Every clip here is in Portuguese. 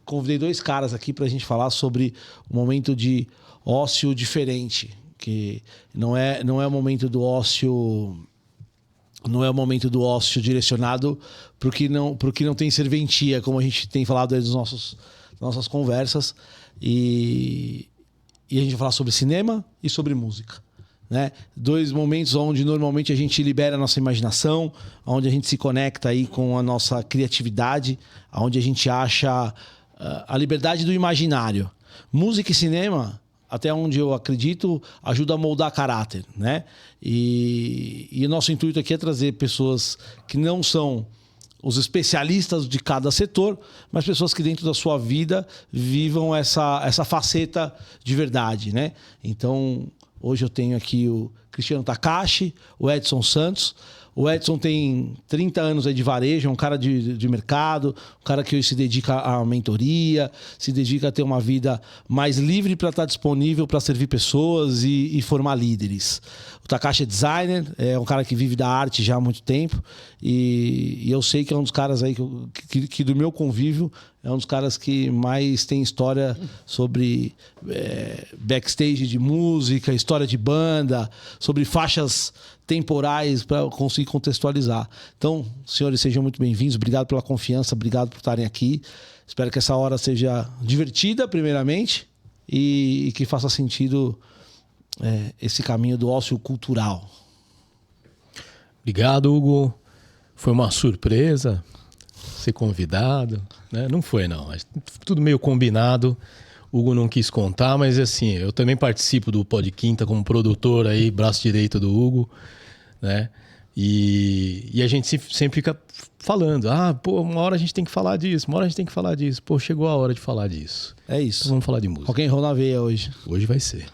Convidei 2 caras aqui para a gente falar sobre um momento de ócio diferente, que não é o momento do ócio, não é o momento do ócio direcionado para o que não tem serventia, como a gente tem falado aí das nossas conversas, e a gente vai falar sobre cinema e sobre música. Né? 2 momentos onde normalmente a gente libera a nossa imaginação, onde a gente se conecta aí com a nossa criatividade, onde a gente acha a liberdade do imaginário. Música e cinema, até onde eu acredito, ajuda a moldar caráter. Né? E o nosso intuito aqui é trazer pessoas que não são os especialistas de cada setor, mas pessoas que dentro da sua vida vivam essa faceta de verdade. Né? Então, hoje eu tenho aqui o Cristiano Takashi, o Edson Santos. O Edson tem 30 anos aí de varejo, é um cara de mercado, um cara que hoje se dedica à mentoria, se dedica a ter uma vida mais livre para estar disponível para servir pessoas e formar líderes. O Takashi é designer, é um cara que vive da arte já há muito tempo, e eu sei que é um dos caras aí que do meu convívio é um dos caras que mais tem história sobre backstage de música, história de banda, sobre faixas temporais para conseguir contextualizar. Então, senhores, sejam muito bem-vindos. Obrigado pela confiança, obrigado por estarem aqui. Espero que essa hora seja divertida, primeiramente, e que faça sentido esse caminho do ócio cultural. Obrigado, Hugo. Foi uma surpresa ser convidado, né? Não foi, não. Tudo meio combinado. O Hugo não quis contar, mas assim, eu também participo do Pod Quinta como produtor aí, braço direito do Hugo, né? E a gente sempre fica falando, uma hora a gente tem que falar disso, uma hora a gente tem que falar disso. Pô, chegou a hora de falar disso. É isso. Então vamos falar de música. Rock and roll na veia hoje. Hoje vai ser.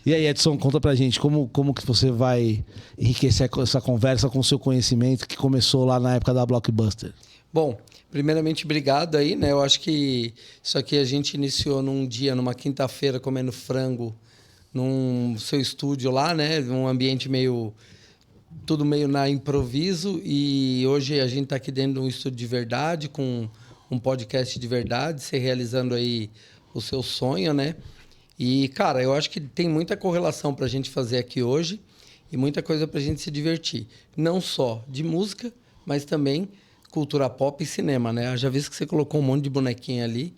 E aí, Edson, conta pra gente como que você vai enriquecer essa conversa com o seu conhecimento que começou lá na época da Blockbuster. Bom, primeiramente, obrigado aí, né? Eu acho que isso aqui a gente iniciou num dia, numa quinta-feira, comendo frango num seu estúdio lá, né? Num ambiente tudo meio na improviso, e hoje a gente está aqui dentro de um estúdio de verdade, com um podcast de verdade, você realizando aí o seu sonho, né? E, cara, eu acho que tem muita correlação para a gente fazer aqui hoje e muita coisa para a gente se divertir. Não só de música, mas também cultura pop e cinema, né? Eu já vi que você colocou um monte de bonequinha ali.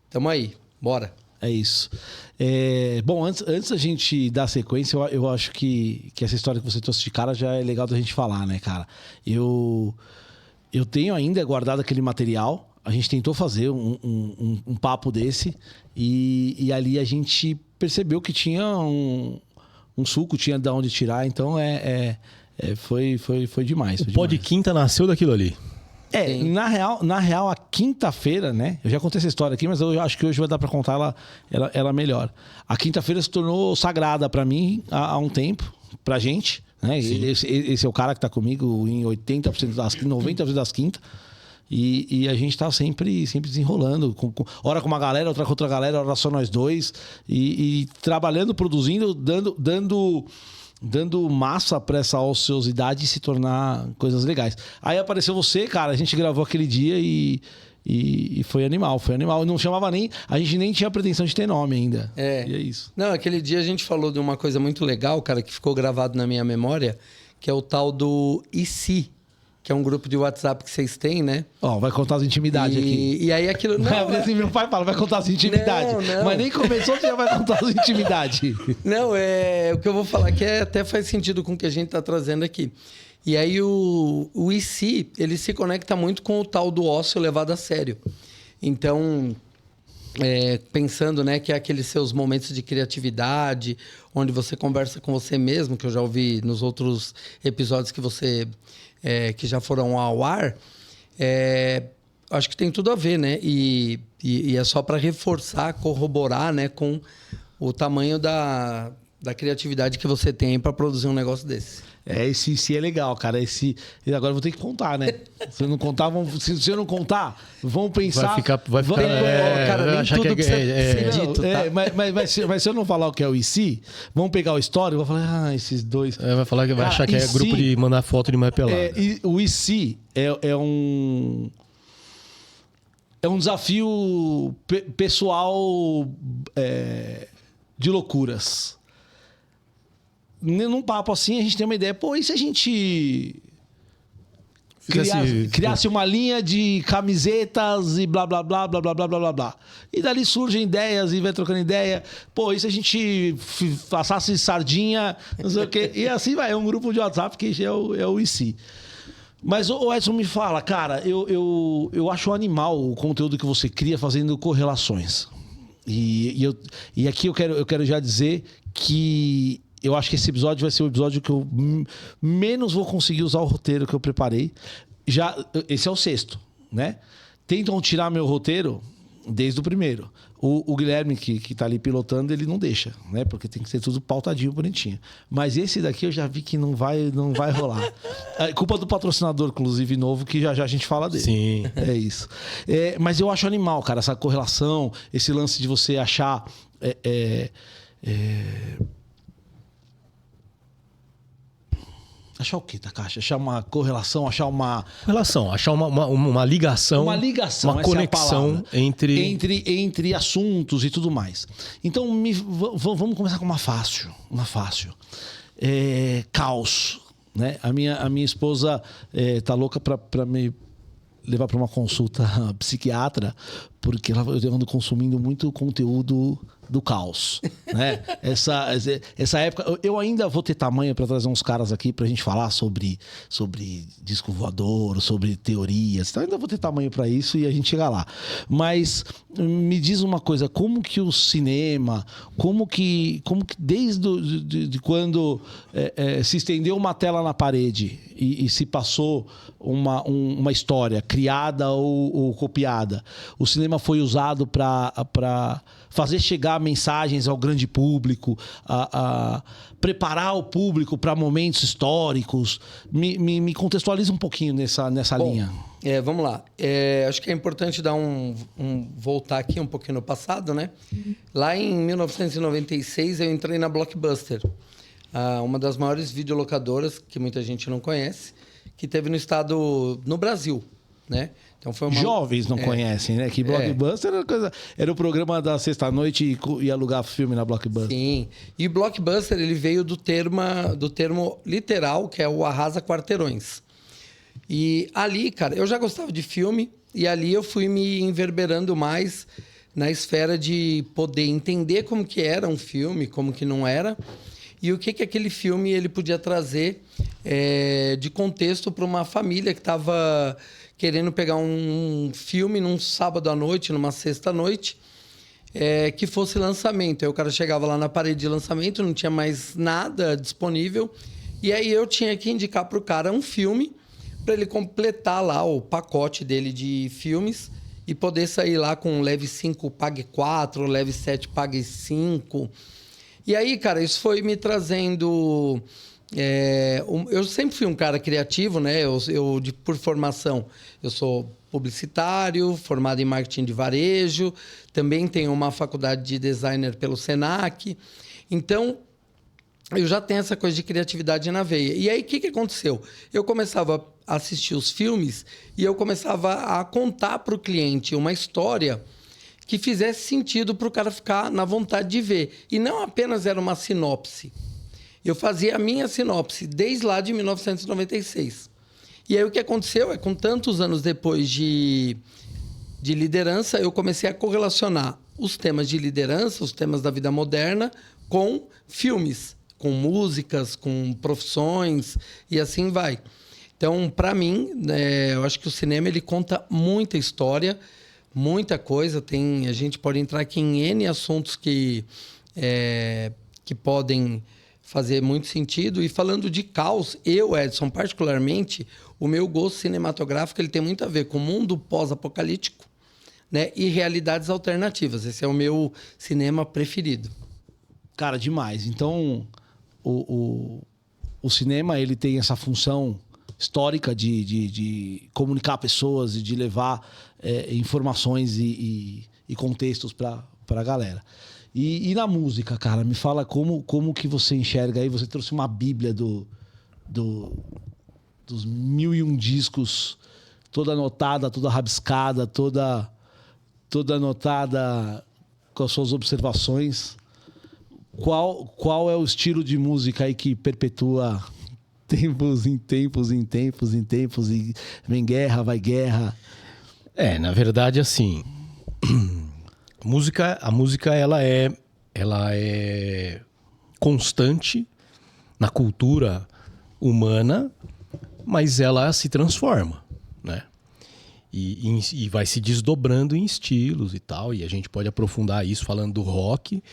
Tamo aí, bora. É isso. Bom, antes da gente dar sequência, eu acho que essa história que você trouxe de cara já é legal da gente falar, né, cara? Eu tenho ainda guardado aquele material. A gente tentou fazer um papo desse e ali a gente percebeu que tinha um suco, tinha de onde tirar. Então foi demais. O Pod Quinta nasceu daquilo ali. Na real, a quinta-feira, né? Eu já contei essa história aqui, mas eu acho que hoje vai dar pra contar ela melhor. A quinta-feira se tornou sagrada pra mim há um tempo, pra gente, né? Esse é o cara que tá comigo em 80% das 90% das quintas. E a gente tá sempre desenrolando. Hora com uma galera, outra com outra galera, hora só nós dois. E trabalhando, produzindo, dando massa pra essa ociosidade se tornar coisas legais. Aí apareceu você, cara, a gente gravou aquele dia e foi animal. Não chamava nem... A gente nem tinha a pretensão de ter nome ainda. E é isso. Não, aquele dia a gente falou de uma coisa muito legal, cara, que ficou gravado na minha memória, que é o tal do IC, que é um grupo de WhatsApp que vocês têm, né? Vai contar as intimidades aqui. E aí aquilo... Assim, meu pai fala, vai contar as intimidades. Não. Mas nem começou, você já vai contar as intimidades. Não, o que eu vou falar que até faz sentido com o que a gente tá trazendo aqui. E aí o IC, ele se conecta muito com o tal do ócio levado a sério. Então, pensando, né, que é aqueles seus momentos de criatividade, onde você conversa com você mesmo, que eu já ouvi nos outros episódios que você... que já foram ao ar, acho que tem tudo a ver, né? E é só para reforçar, corroborar, né, com o tamanho da criatividade que você tem para produzir um negócio desse. Esse é legal, cara. Agora eu vou ter que contar, né? Se eu não contar, se eu não contar, vão pensar... Vai ficar cara, nem tudo que precisa ser dito, tá? Mas se eu não falar o que é o IC, vão pegar o story e vão falar, esses dois... Vai falar que vai achar que é grupo de mandar foto de mulher pelada. O IC é um... é um desafio pessoal de loucuras. Num papo assim, a gente tem uma ideia. Pô, e se a gente criasse uma linha de camisetas e blá, blá, blá, blá, blá, blá, blá, blá, blá. E dali surgem ideias e vai trocando ideia. Pô, e se a gente passasse sardinha, não sei o quê. E assim vai, é um grupo de WhatsApp que é o IC. Mas o Edson me fala, cara, eu acho animal o conteúdo que você cria fazendo correlações. E aqui eu quero já dizer que eu acho que esse episódio vai ser o episódio que eu menos vou conseguir usar o roteiro que eu preparei. Esse é o 6º, né? Tentam tirar meu roteiro desde o primeiro. O Guilherme, que tá ali pilotando, ele não deixa, né? Porque tem que ser tudo pautadinho, bonitinho. Mas esse daqui eu já vi que não vai rolar. É culpa do patrocinador, inclusive, novo, que já a gente fala dele. Sim. É isso. Mas eu acho animal, cara, essa correlação, esse lance de você achar... Achar o quê, Takashi? Achar uma correlação, achar uma... Relação, achar uma ligação. Uma ligação, uma conexão entre assuntos e tudo mais. Então, vamos começar com uma fácil. Caos. Né? A minha esposa tá louca para me levar para uma consulta psiquiatra, porque eu ando consumindo muito conteúdo do caos, né? Essa época, eu ainda vou ter tamanho para trazer uns caras aqui pra gente falar sobre disco voador, sobre teorias, então ainda vou ter tamanho para isso e a gente chega lá. Mas me diz uma coisa, como que o cinema, como que desde quando se estendeu uma tela na parede e se passou uma história criada ou copiada, o cinema foi usado para fazer chegar mensagens ao grande público, a preparar o público para momentos históricos. Me contextualiza um pouquinho nessa linha. Vamos lá. Acho que é importante dar voltar aqui um pouquinho no passado, né? Lá em 1996 eu entrei na Blockbuster, uma das maiores videolocadoras que muita gente não conhece, que teve no Brasil, né? Então foi Jovens não conhecem, né? Que Blockbuster era o programa da sexta-noite e alugar filme na Blockbuster. Sim. E Blockbuster, ele veio do termo literal, que é o arrasa quarteirões. E ali, cara, eu já gostava de filme e ali eu fui me enverberando mais na esfera de poder entender como que era um filme, como que não era, e o que aquele filme ele podia trazer de contexto para uma família que estava querendo pegar um filme num sábado à noite, numa sexta-noite, que fosse lançamento. Aí o cara chegava lá na parede de lançamento, não tinha mais nada disponível, e aí eu tinha que indicar para o cara um filme para ele completar lá o pacote dele de filmes e poder sair lá com leve 5, pague 4, leve 7, pague 5. E aí, cara, isso foi me trazendo... eu sempre fui um cara criativo, né? Por formação, eu sou publicitário, formado em marketing de varejo, também tenho uma faculdade de designer pelo Senac. Então, eu já tenho essa coisa de criatividade na veia. E aí, o que aconteceu? Eu começava a assistir os filmes e eu começava a contar para o cliente uma história que fizesse sentido para o cara ficar na vontade de ver. E não apenas era uma sinopse. Eu fazia a minha sinopse desde lá de 1996. E aí o que aconteceu com tantos anos depois de liderança, eu comecei a correlacionar os temas de liderança, os temas da vida moderna, com filmes, com músicas, com profissões e assim vai. Então, para mim, eu acho que o cinema ele conta muita história, muita coisa. A gente pode entrar aqui em N assuntos que podem fazer muito sentido. E falando de caos, Edson, particularmente, o meu gosto cinematográfico ele tem muito a ver com o mundo pós-apocalíptico, né, e realidades alternativas. Esse é o meu cinema preferido. Cara, demais. Então, o cinema ele tem essa função histórica de comunicar pessoas e de levar informações e contextos para a galera. E na música, cara, me fala como que você enxerga aí. Você trouxe uma bíblia dos 1001 discos, toda anotada, toda rabiscada, toda toda anotada com as suas observações. Qual é o estilo de música aí que perpetua tempos em tempos, em tempos, em tempos, e vem guerra, vai guerra? Na verdade, assim, a música ela é constante na cultura humana, mas ela se transforma, né? E vai se desdobrando em estilos e tal, e a gente pode aprofundar isso falando do rock,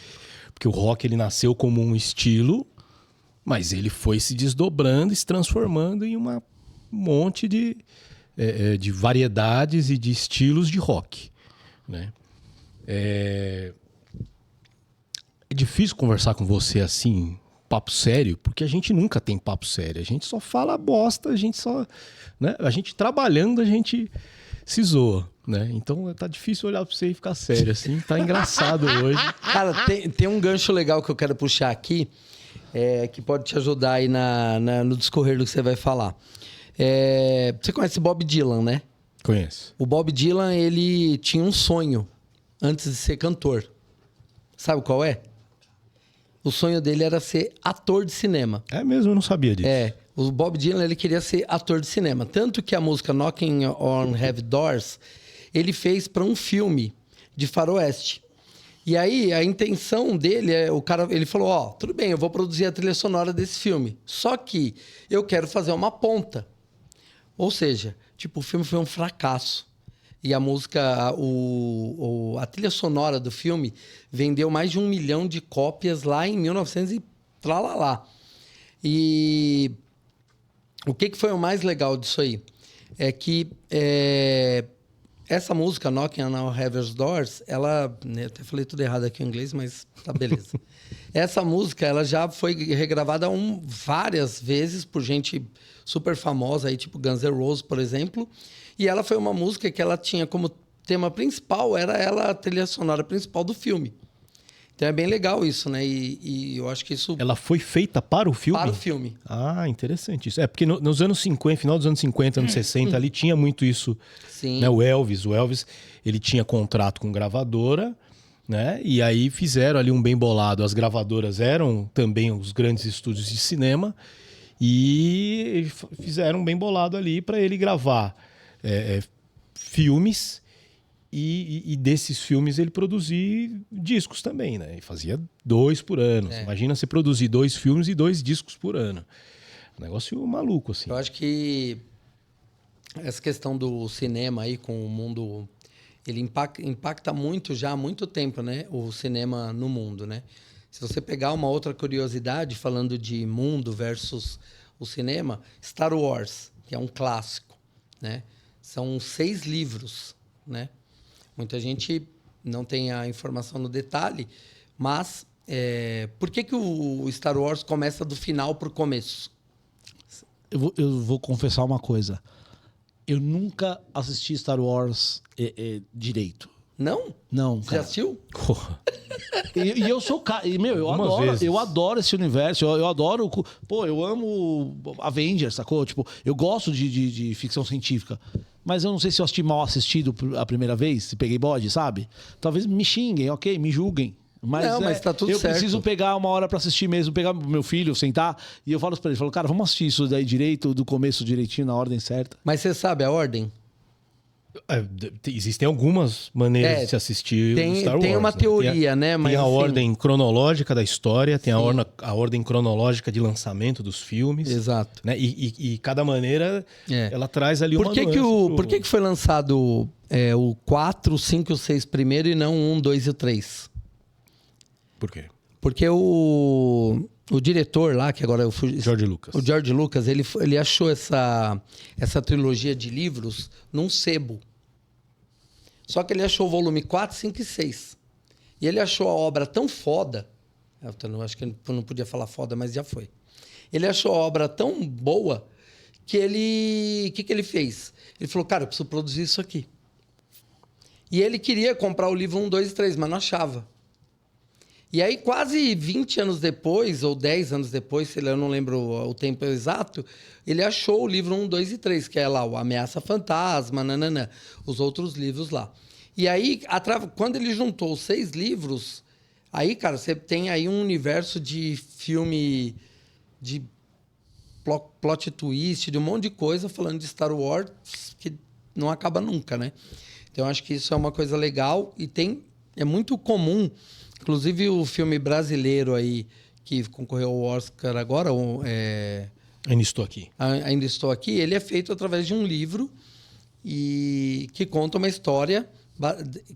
porque o rock ele nasceu como um estilo, mas ele foi se desdobrando e se transformando em um monte de variedades e de estilos de rock, né? É difícil conversar com você assim, papo sério, porque a gente nunca tem papo sério. A gente só fala bosta, né? A gente trabalhando, a gente se zoa, né? Então tá difícil olhar pra você e ficar sério, assim. Tá engraçado hoje. Cara, tem um gancho legal que eu quero puxar aqui, que pode te ajudar aí no discorrer do que você vai falar. Você conhece Bob Dylan, né? Conheço. O Bob Dylan, ele tinha um sonho antes de ser cantor. Sabe qual é? O sonho dele era ser ator de cinema. É mesmo, eu não sabia disso. O Bob Dylan, ele queria ser ator de cinema. Tanto que a música Knocking on Heavy Doors, ele fez para um filme de faroeste. E aí, a intenção dele, ele falou, tudo bem, eu vou produzir a trilha sonora desse filme. Só que eu quero fazer uma ponta. Ou seja, o filme foi um fracasso. E a música, a trilha sonora do filme vendeu mais de 1 milhão de cópias lá em 1900 e tralalá. E o que foi o mais legal disso aí? É que essa música, Knocking on Heaven's Doors, ela... Eu até falei tudo errado aqui em inglês, mas tá beleza. Essa música, ela já foi regravada várias vezes por gente super famosa, aí, tipo Guns N' Roses, por exemplo. E ela foi uma música que ela tinha como tema principal, era ela a trilha sonora principal do filme. Então é bem legal isso, né? E eu acho que isso... Ela foi feita para o filme? Para o filme. Ah, interessante isso. Porque nos anos 50, final dos anos 50, anos 60, ali tinha muito isso. Sim. Né? O Elvis, ele tinha contrato com gravadora, né? E aí fizeram ali um bem bolado. As gravadoras eram também os grandes estúdios de cinema e fizeram um bem bolado ali para ele gravar filmes e desses filmes ele produzir discos também, né? E fazia 2 por ano. Imagina você produzir 2 filmes e 2 discos por ano. Um negócio maluco, assim. Eu acho que essa questão do cinema aí com o mundo, ele impacta muito já há muito tempo, né? O cinema no mundo, né? Se você pegar uma outra curiosidade, falando de mundo versus o cinema, Star Wars, que é um clássico, né? São 6 livros, né? Muita gente não tem a informação no detalhe, mas por que o Star Wars começa do final para o começo? Eu vou confessar uma coisa. Eu nunca assisti Star Wars direito. Não? Não, Você cara. já assistiu? E eu sou cara. E, eu adoro esse universo. Eu adoro. Pô, eu amo Avengers, sacou? Tipo, eu gosto de ficção científica. Mas eu não sei se eu assisti mal assistido a primeira vez, se peguei bode, sabe? Talvez me xinguem, ok, me julguem. Mas tá tudo eu certo. preciso pegar uma hora pra assistir mesmo, pegar meu filho, sentar, e eu falo pra ele, cara, vamos assistir isso daí direito, do começo direitinho, na ordem certa. Mas você sabe a ordem? Existem algumas maneiras de se assistir Star Wars. Tem uma teoria, né? Mas, tem a assim, ordem cronológica da história, tem a ordem cronológica de lançamento dos filmes. Exato. Né? E cada maneira, ela traz ali uma nuance. Por que foi lançado o 4, o 5 e o 6 primeiro e não o 1, 2 e o 3? Por quê? Porque o diretor lá, que agora eu fui... George Lucas. O George Lucas, ele achou essa trilogia de livros num sebo. Só que ele achou o volume 4, 5 e 6. E ele achou a obra tão foda... Eu acho que eu não podia falar foda, mas já foi. Ele achou a obra tão boa que ele... O que ele fez? Ele falou, cara, eu preciso produzir isso aqui. E ele queria comprar o livro 1, 2 e 3, mas não achava. E aí, quase 20 anos depois, ou 10 anos depois, eu não lembro o tempo exato, ele achou o livro 1, 2 e 3, que é lá o Ameaça Fantasma, os outros livros lá. E aí, quando ele juntou os 6 livros, aí, cara, você tem aí um universo de filme, de plot twist, de um monte de coisa falando de Star Wars que não acaba nunca, né? Então, acho que isso é uma coisa legal e é muito comum, inclusive o filme brasileiro aí, que concorreu ao Oscar agora, Ainda estou aqui. Ainda Estou Aqui, ele é feito através de um livro e que conta uma história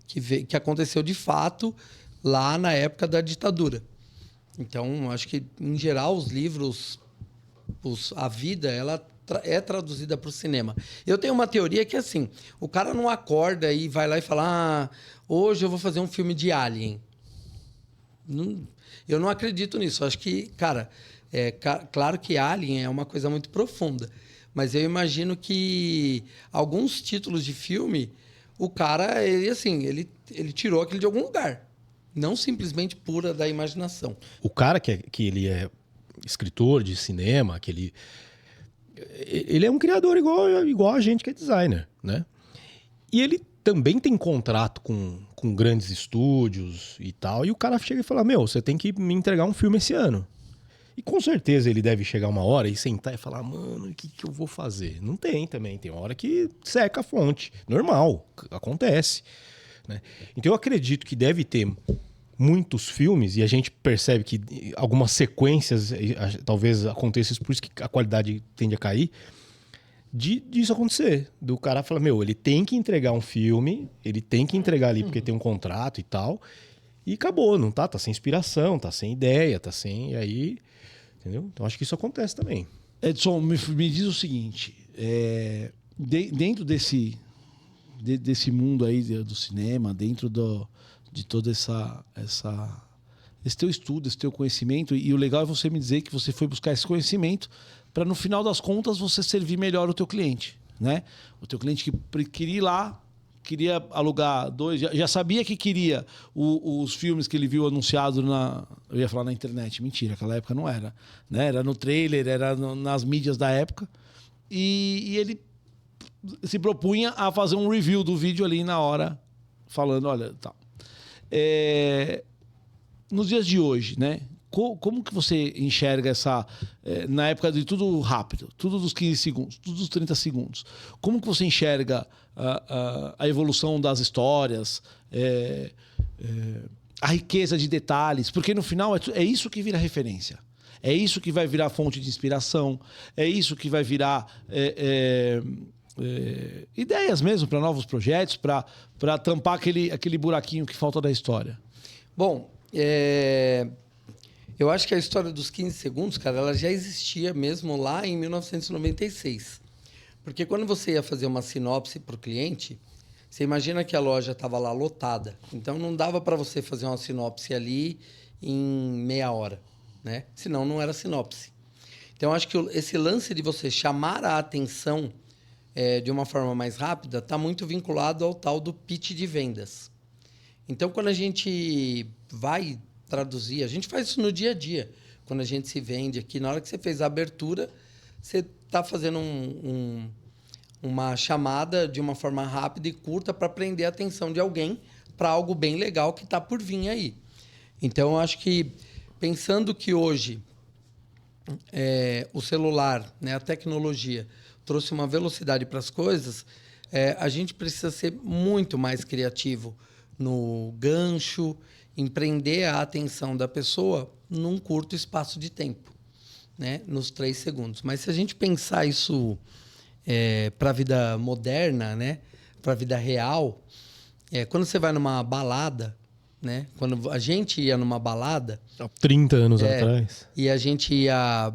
que aconteceu de fato lá na época da ditadura. Então, acho que, em geral, os livros, a vida, ela é traduzida para o cinema. Eu tenho uma teoria que é assim, o cara não acorda e vai lá e fala, hoje eu vou fazer um filme de Alien. Eu não acredito nisso. Acho que, cara, claro que Alien é uma coisa muito profunda, mas eu imagino que alguns títulos de filme, o cara, ele tirou aquilo de algum lugar, não simplesmente pura da imaginação. O cara que ele é escritor de cinema, ele é um criador igual a gente que é designer, né? E ele também tem contrato com grandes estúdios e tal, e o cara chega e fala, você tem que me entregar um filme esse ano. E com certeza ele deve chegar uma hora e sentar e falar, mano, o que eu vou fazer? Não tem também, tem uma hora que seca a fonte. Normal, acontece, né? Então eu acredito que deve ter muitos filmes, e a gente percebe que algumas sequências, talvez aconteça isso, por isso que a qualidade tende a cair, disso acontecer. Do cara falar, ele tem que entregar um filme, ele tem que entregar ali porque tem um contrato e tal, e acabou, não tá sem inspiração, tá sem ideia, tá sem... E aí, entendeu? Então acho que isso acontece também. Edson, me diz o seguinte, dentro desse mundo aí do cinema, dentro de todo esse teu estudo, esse teu conhecimento, e o legal é você me dizer que você foi buscar esse conhecimento para, no final das contas, você servir melhor o teu cliente, né? O teu cliente que queria ir lá, queria alugar 2, já sabia que queria os filmes que ele viu anunciado eu ia falar na internet, mentira, naquela época não era, né? Era no trailer, era nas mídias da época, e ele se propunha a fazer um review do vídeo ali na hora, falando, olha, tal. Nos dias de hoje, né? Como que você enxerga na época de tudo rápido, tudo dos 15 segundos, tudo dos 30 segundos, como que você enxerga a evolução das histórias, a riqueza de detalhes? Porque no final é isso que vira referência, é isso que vai virar fonte de inspiração, é isso que vai virar ideias mesmo para novos projetos, para tampar aquele buraquinho que falta da história. Bom, eu acho que a história dos 15 segundos, cara, ela já existia mesmo lá em 1996. Porque quando você ia fazer uma sinopse para o cliente, você imagina que a loja estava lá lotada. Então, não dava para você fazer uma sinopse ali em meia hora, né? Senão, não era sinopse. Então, acho que esse lance de você chamar a atenção de uma forma mais rápida está muito vinculado ao tal do pitch de vendas. Então, quando a gente vai traduzir, a gente faz isso no dia a dia. Quando a gente se vende aqui, na hora que você fez a abertura, você está fazendo uma chamada de uma forma rápida e curta para prender a atenção de alguém para algo bem legal que está por vir aí. Então, eu acho que, pensando que hoje o celular, né, a tecnologia, trouxe uma velocidade para as coisas, a gente precisa ser muito mais criativo no gancho, empreender a atenção da pessoa num curto espaço de tempo, né? Nos 3 segundos. Mas se a gente pensar isso para a vida moderna, né? Para a vida real, quando você vai numa balada, né? Quando a gente ia numa balada... Há 30 anos atrás. E a gente ia...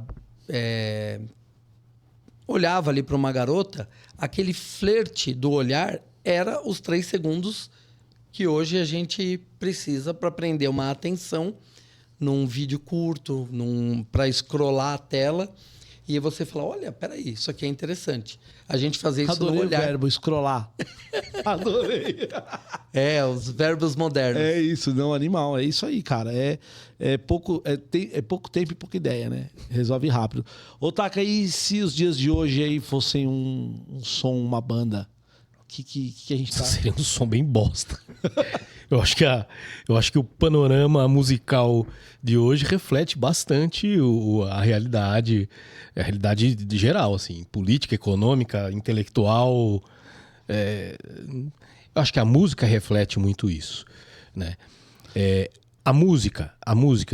olhava ali para uma garota, aquele flerte do olhar era os 3 segundos que hoje a gente precisa para prender uma atenção num vídeo curto, para scrollar a tela. E você fala, olha, peraí, isso aqui é interessante. A gente fazer isso Adorei no olhar. o verbo, scrollar. Adorei. Os verbos modernos. É isso, não, animal. É isso aí, cara. É pouco tempo e pouca ideia, né? Resolve rápido. Ô, Taka, e se os dias de hoje aí fossem um som, uma banda? que a gente tá... Seria um som bem bosta. Eu acho que o panorama musical de hoje reflete bastante a realidade de geral, assim, política, econômica, intelectual. Eu acho que a música reflete muito isso, né? A música,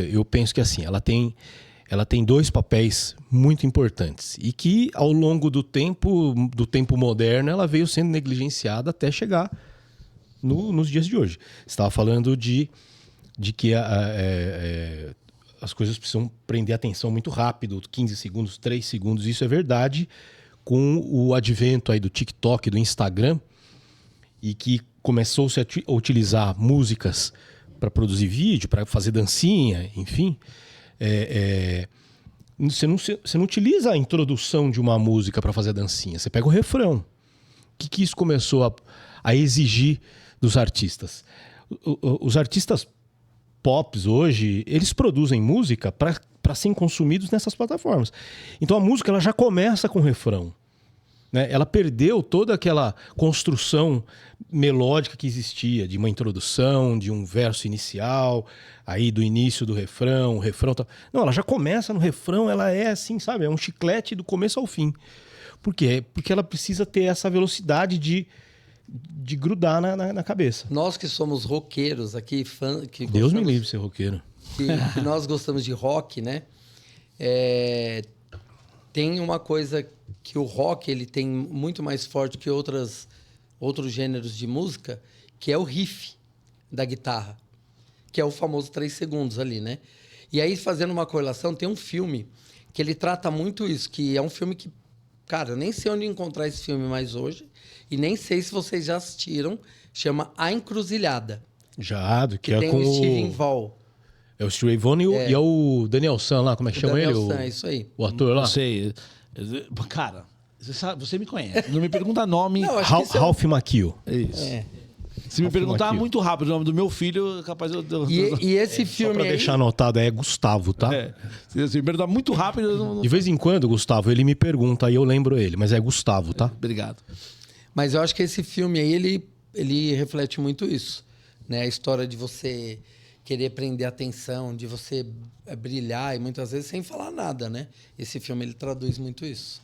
eu penso que assim, ela tem dois papéis muito importantes e que ao longo do tempo moderno ela veio sendo negligenciada até chegar nos dias de hoje. Você estava falando de que as coisas precisam prender atenção muito rápido, 15 segundos, 3 segundos, isso é verdade. Com o advento aí do TikTok, do Instagram, e que começou-se a utilizar músicas para produzir vídeo, para fazer dancinha, enfim, você não utiliza a introdução de uma música para fazer a dancinha, você pega o refrão. O que isso começou a exigir dos artistas? Os artistas pops hoje, eles produzem música para serem consumidos nessas plataformas. Então a música ela já começa com o refrão, né? Ela perdeu toda aquela construção melódica que existia, de uma introdução, de um verso inicial, aí do início do refrão, o refrão... Não, ela já começa no refrão, ela é assim, sabe? É um chiclete do começo ao fim. Por quê? Porque ela precisa ter essa velocidade de grudar na cabeça. Nós que somos roqueiros aqui, que Deus me livre de ser roqueiro. Que nós gostamos de rock, né? Tem uma coisa que o rock ele tem muito mais forte que outros gêneros de música, que é o riff da guitarra, que é o famoso 3 segundos ali, né? E aí, fazendo uma correlação, tem um filme que ele trata muito isso, que é um filme que, cara, eu nem sei onde encontrar esse filme mais hoje, e nem sei se vocês já assistiram, chama A Encruzilhada. Já, que que é tem com o Steven Vaughn. É o Steve Vai e é o Daniel San lá, como é que chama ele? Daniel San, é isso aí. O ator lá? Não sei. Cara, você me conhece. Não me pergunta nome. Não, acho que isso é- Ralph Macchio. Isso. Se me perguntar Macchio. muito rápido o nome do meu filho, capaz eu... E esse Só filme pra aí... deixar anotado, é Gustavo, tá? Se me perguntar muito rápido, eu não... De vez em quando, Gustavo, ele me pergunta, aí eu lembro ele, mas é Gustavo, tá? Obrigado. Mas eu acho que esse filme aí, ele reflete muito isso, né? A história de você querer prender a atenção, de você brilhar, e muitas vezes sem falar nada, né? Esse filme, ele traduz muito isso.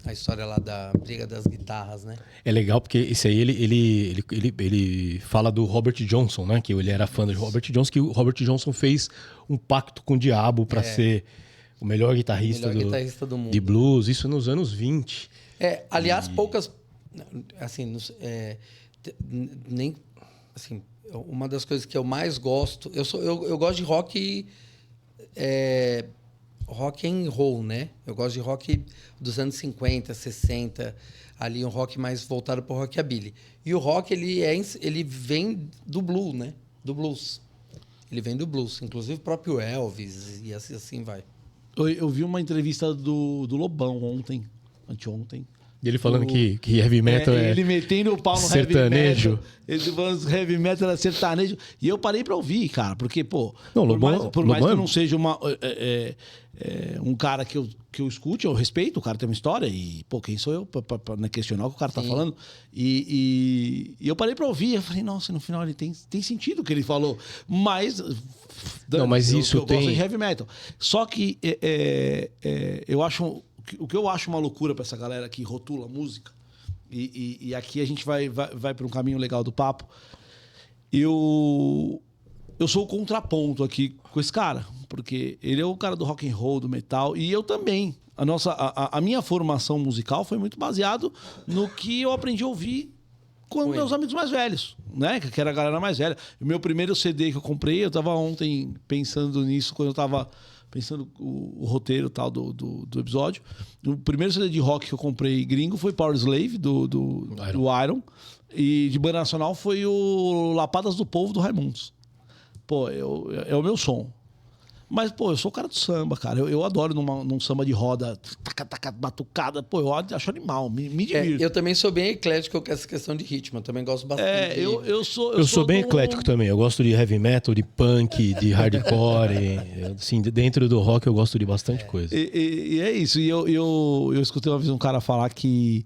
A história lá da briga das guitarras, né? É legal porque esse aí, ele fala do Robert Johnson, né? Que ele era fã do Robert Johnson, que o Robert Johnson fez um pacto com o diabo para ser o melhor guitarrista do mundo. de blues, isso nos anos 20. Aliás, poucas... Assim, nem... Assim, uma das coisas que eu mais gosto... Eu gosto de rock... rock and roll, né? Eu gosto de rock dos anos 50, 60, ali um rock mais voltado para o rockabilly. E o rock, ele vem do blues, né? Do blues. Ele vem do blues. Inclusive o próprio Elvis e assim vai. Eu vi uma entrevista do Lobão anteontem. E ele falando que heavy metal é ele metendo o pau no sertanejo. heavy metal. Ele falando que heavy metal era sertanejo. E eu parei pra ouvir, cara. Porque, pô... Não, por mais que Lobão eu não seja um cara que eu escute, eu respeito, o cara tem uma história. E, pô, quem sou eu pra questionar o que o cara tá falando? E eu parei pra ouvir. Eu falei, nossa, no final ele tem sentido o que ele falou. Mas... Não, mas isso eu tem... gosto de heavy metal. Só que eu acho... O que eu acho uma loucura pra essa galera que rotula música, e aqui a gente vai para um caminho legal do papo, eu sou o contraponto aqui com esse cara, porque ele é o cara do rock and roll, do metal, e eu também. A minha formação musical foi muito baseado no que eu aprendi a ouvir com meus amigos mais velhos, né? Que era a galera mais velha. O meu primeiro CD que eu comprei, eu estava ontem pensando nisso, quando eu estava pensando o roteiro tal do episódio. O primeiro CD de rock que eu comprei gringo foi Power Slave, do Iron. E de banda nacional foi o Lapadas do Povo, do Raimundos. Pô, é o meu som. Mas, pô, eu sou o cara do samba, cara. Eu adoro num samba de roda, batucada. Pô, eu acho animal, me divirto. Eu também sou bem eclético com essa questão de ritmo. Eu também gosto bastante. Eu sou bem eclético também. Eu gosto de heavy metal, de punk, de hardcore. Assim, dentro do rock eu gosto de bastante coisa. E é isso. E eu escutei uma vez um cara falar que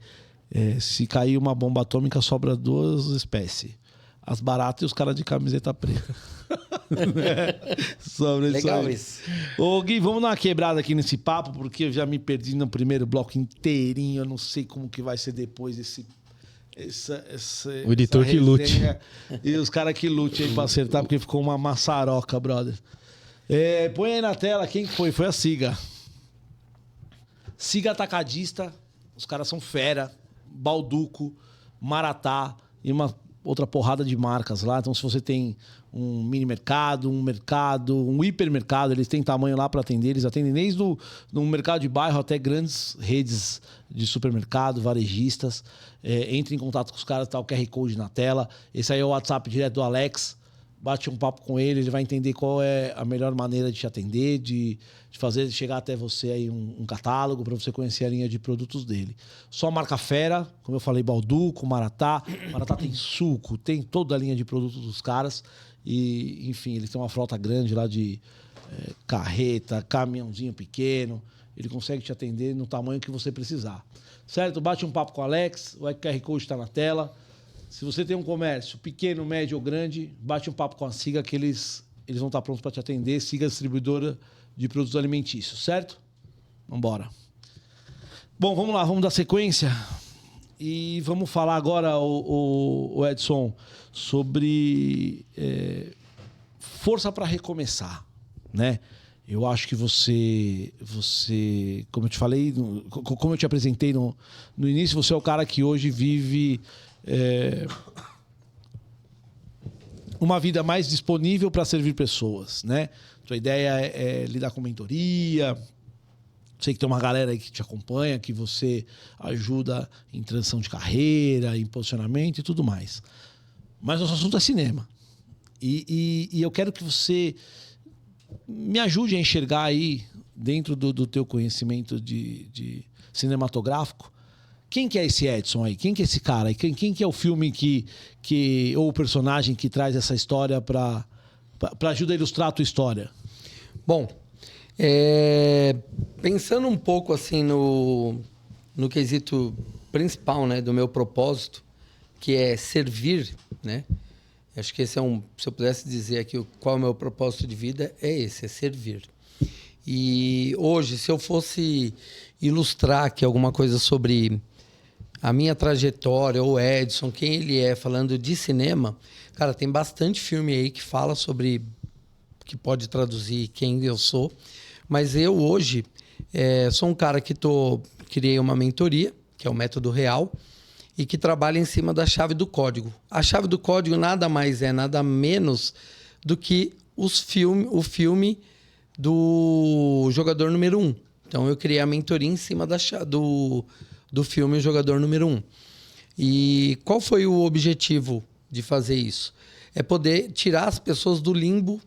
Se cair uma bomba atômica, sobra 2 espécies. As baratas e os caras de camiseta preta. Sobra Legal isso. Ô, Gui, vamos dar uma quebrada aqui nesse papo, porque eu já me perdi no primeiro bloco inteirinho. Eu não sei como que vai ser depois o editor que lute. E os caras que lute aí pra acertar, porque ficou uma maçaroca, brother. Põe aí na tela quem foi. Foi a Siga. Siga Atacadista. Os caras são fera. Balduco, Maratá e uma outra porrada de marcas lá. Então, se você tem um mini mercado, um hipermercado, eles têm tamanho lá para atender. Eles atendem desde no mercado de bairro até grandes redes de supermercado, varejistas. Entre em contato com os caras, tá o QR Code na tela. Esse aí é o WhatsApp direto do Alex. Bate um papo com ele vai entender qual é a melhor maneira de te atender, de fazer chegar até você aí um catálogo para você conhecer a linha de produtos dele. Só marca fera, como eu falei, Balduco, Maratá. Maratá tem suco, tem toda a linha de produtos dos caras. E, enfim, eles têm uma frota grande lá de carreta, caminhãozinho pequeno. Ele consegue te atender no tamanho que você precisar. Certo? Bate um papo com o Alex, o QR Code está na tela. Se você tem um comércio pequeno, médio ou grande, bate um papo com a Siga que eles vão estar prontos para te atender. Siga a distribuidora de produtos alimentícios, certo? Vamos embora. Bom, vamos lá, vamos dar sequência. E vamos falar agora, o Edson, sobre força para recomeçar, né? Eu acho que você, como eu te falei, como eu te apresentei no início, você é o cara que hoje vive uma vida mais disponível para servir pessoas, né? Tua ideia é lidar com mentoria. Sei que tem uma galera aí que te acompanha, que você ajuda em transição de carreira, em posicionamento e tudo mais. Mas o nosso assunto é cinema. E eu quero que você me ajude a enxergar aí, dentro do teu conhecimento de cinematográfico, quem que é esse Edson aí? Quem que é esse cara? Quem que é o filme ou o personagem que traz essa história para ajudar a ilustrar a tua história? Bom, pensando um pouco assim no quesito principal, né, do meu propósito, que é servir, né? Acho que esse se eu pudesse dizer aqui qual é o meu propósito de vida, é servir. E hoje, se eu fosse ilustrar aqui alguma coisa sobre a minha trajetória, ou Edson, quem ele é, falando de cinema, cara, tem bastante filme aí que fala sobre, que pode traduzir quem eu sou. Mas eu hoje sou um cara que criei uma mentoria, que é o Método Real, e que trabalha em cima da chave do código. A chave do código nada mais nada menos do que o filme do Jogador Número 1. Então eu criei a mentoria em cima do filme O Jogador Número 1. E qual foi o objetivo de fazer isso? É poder tirar as pessoas do limbo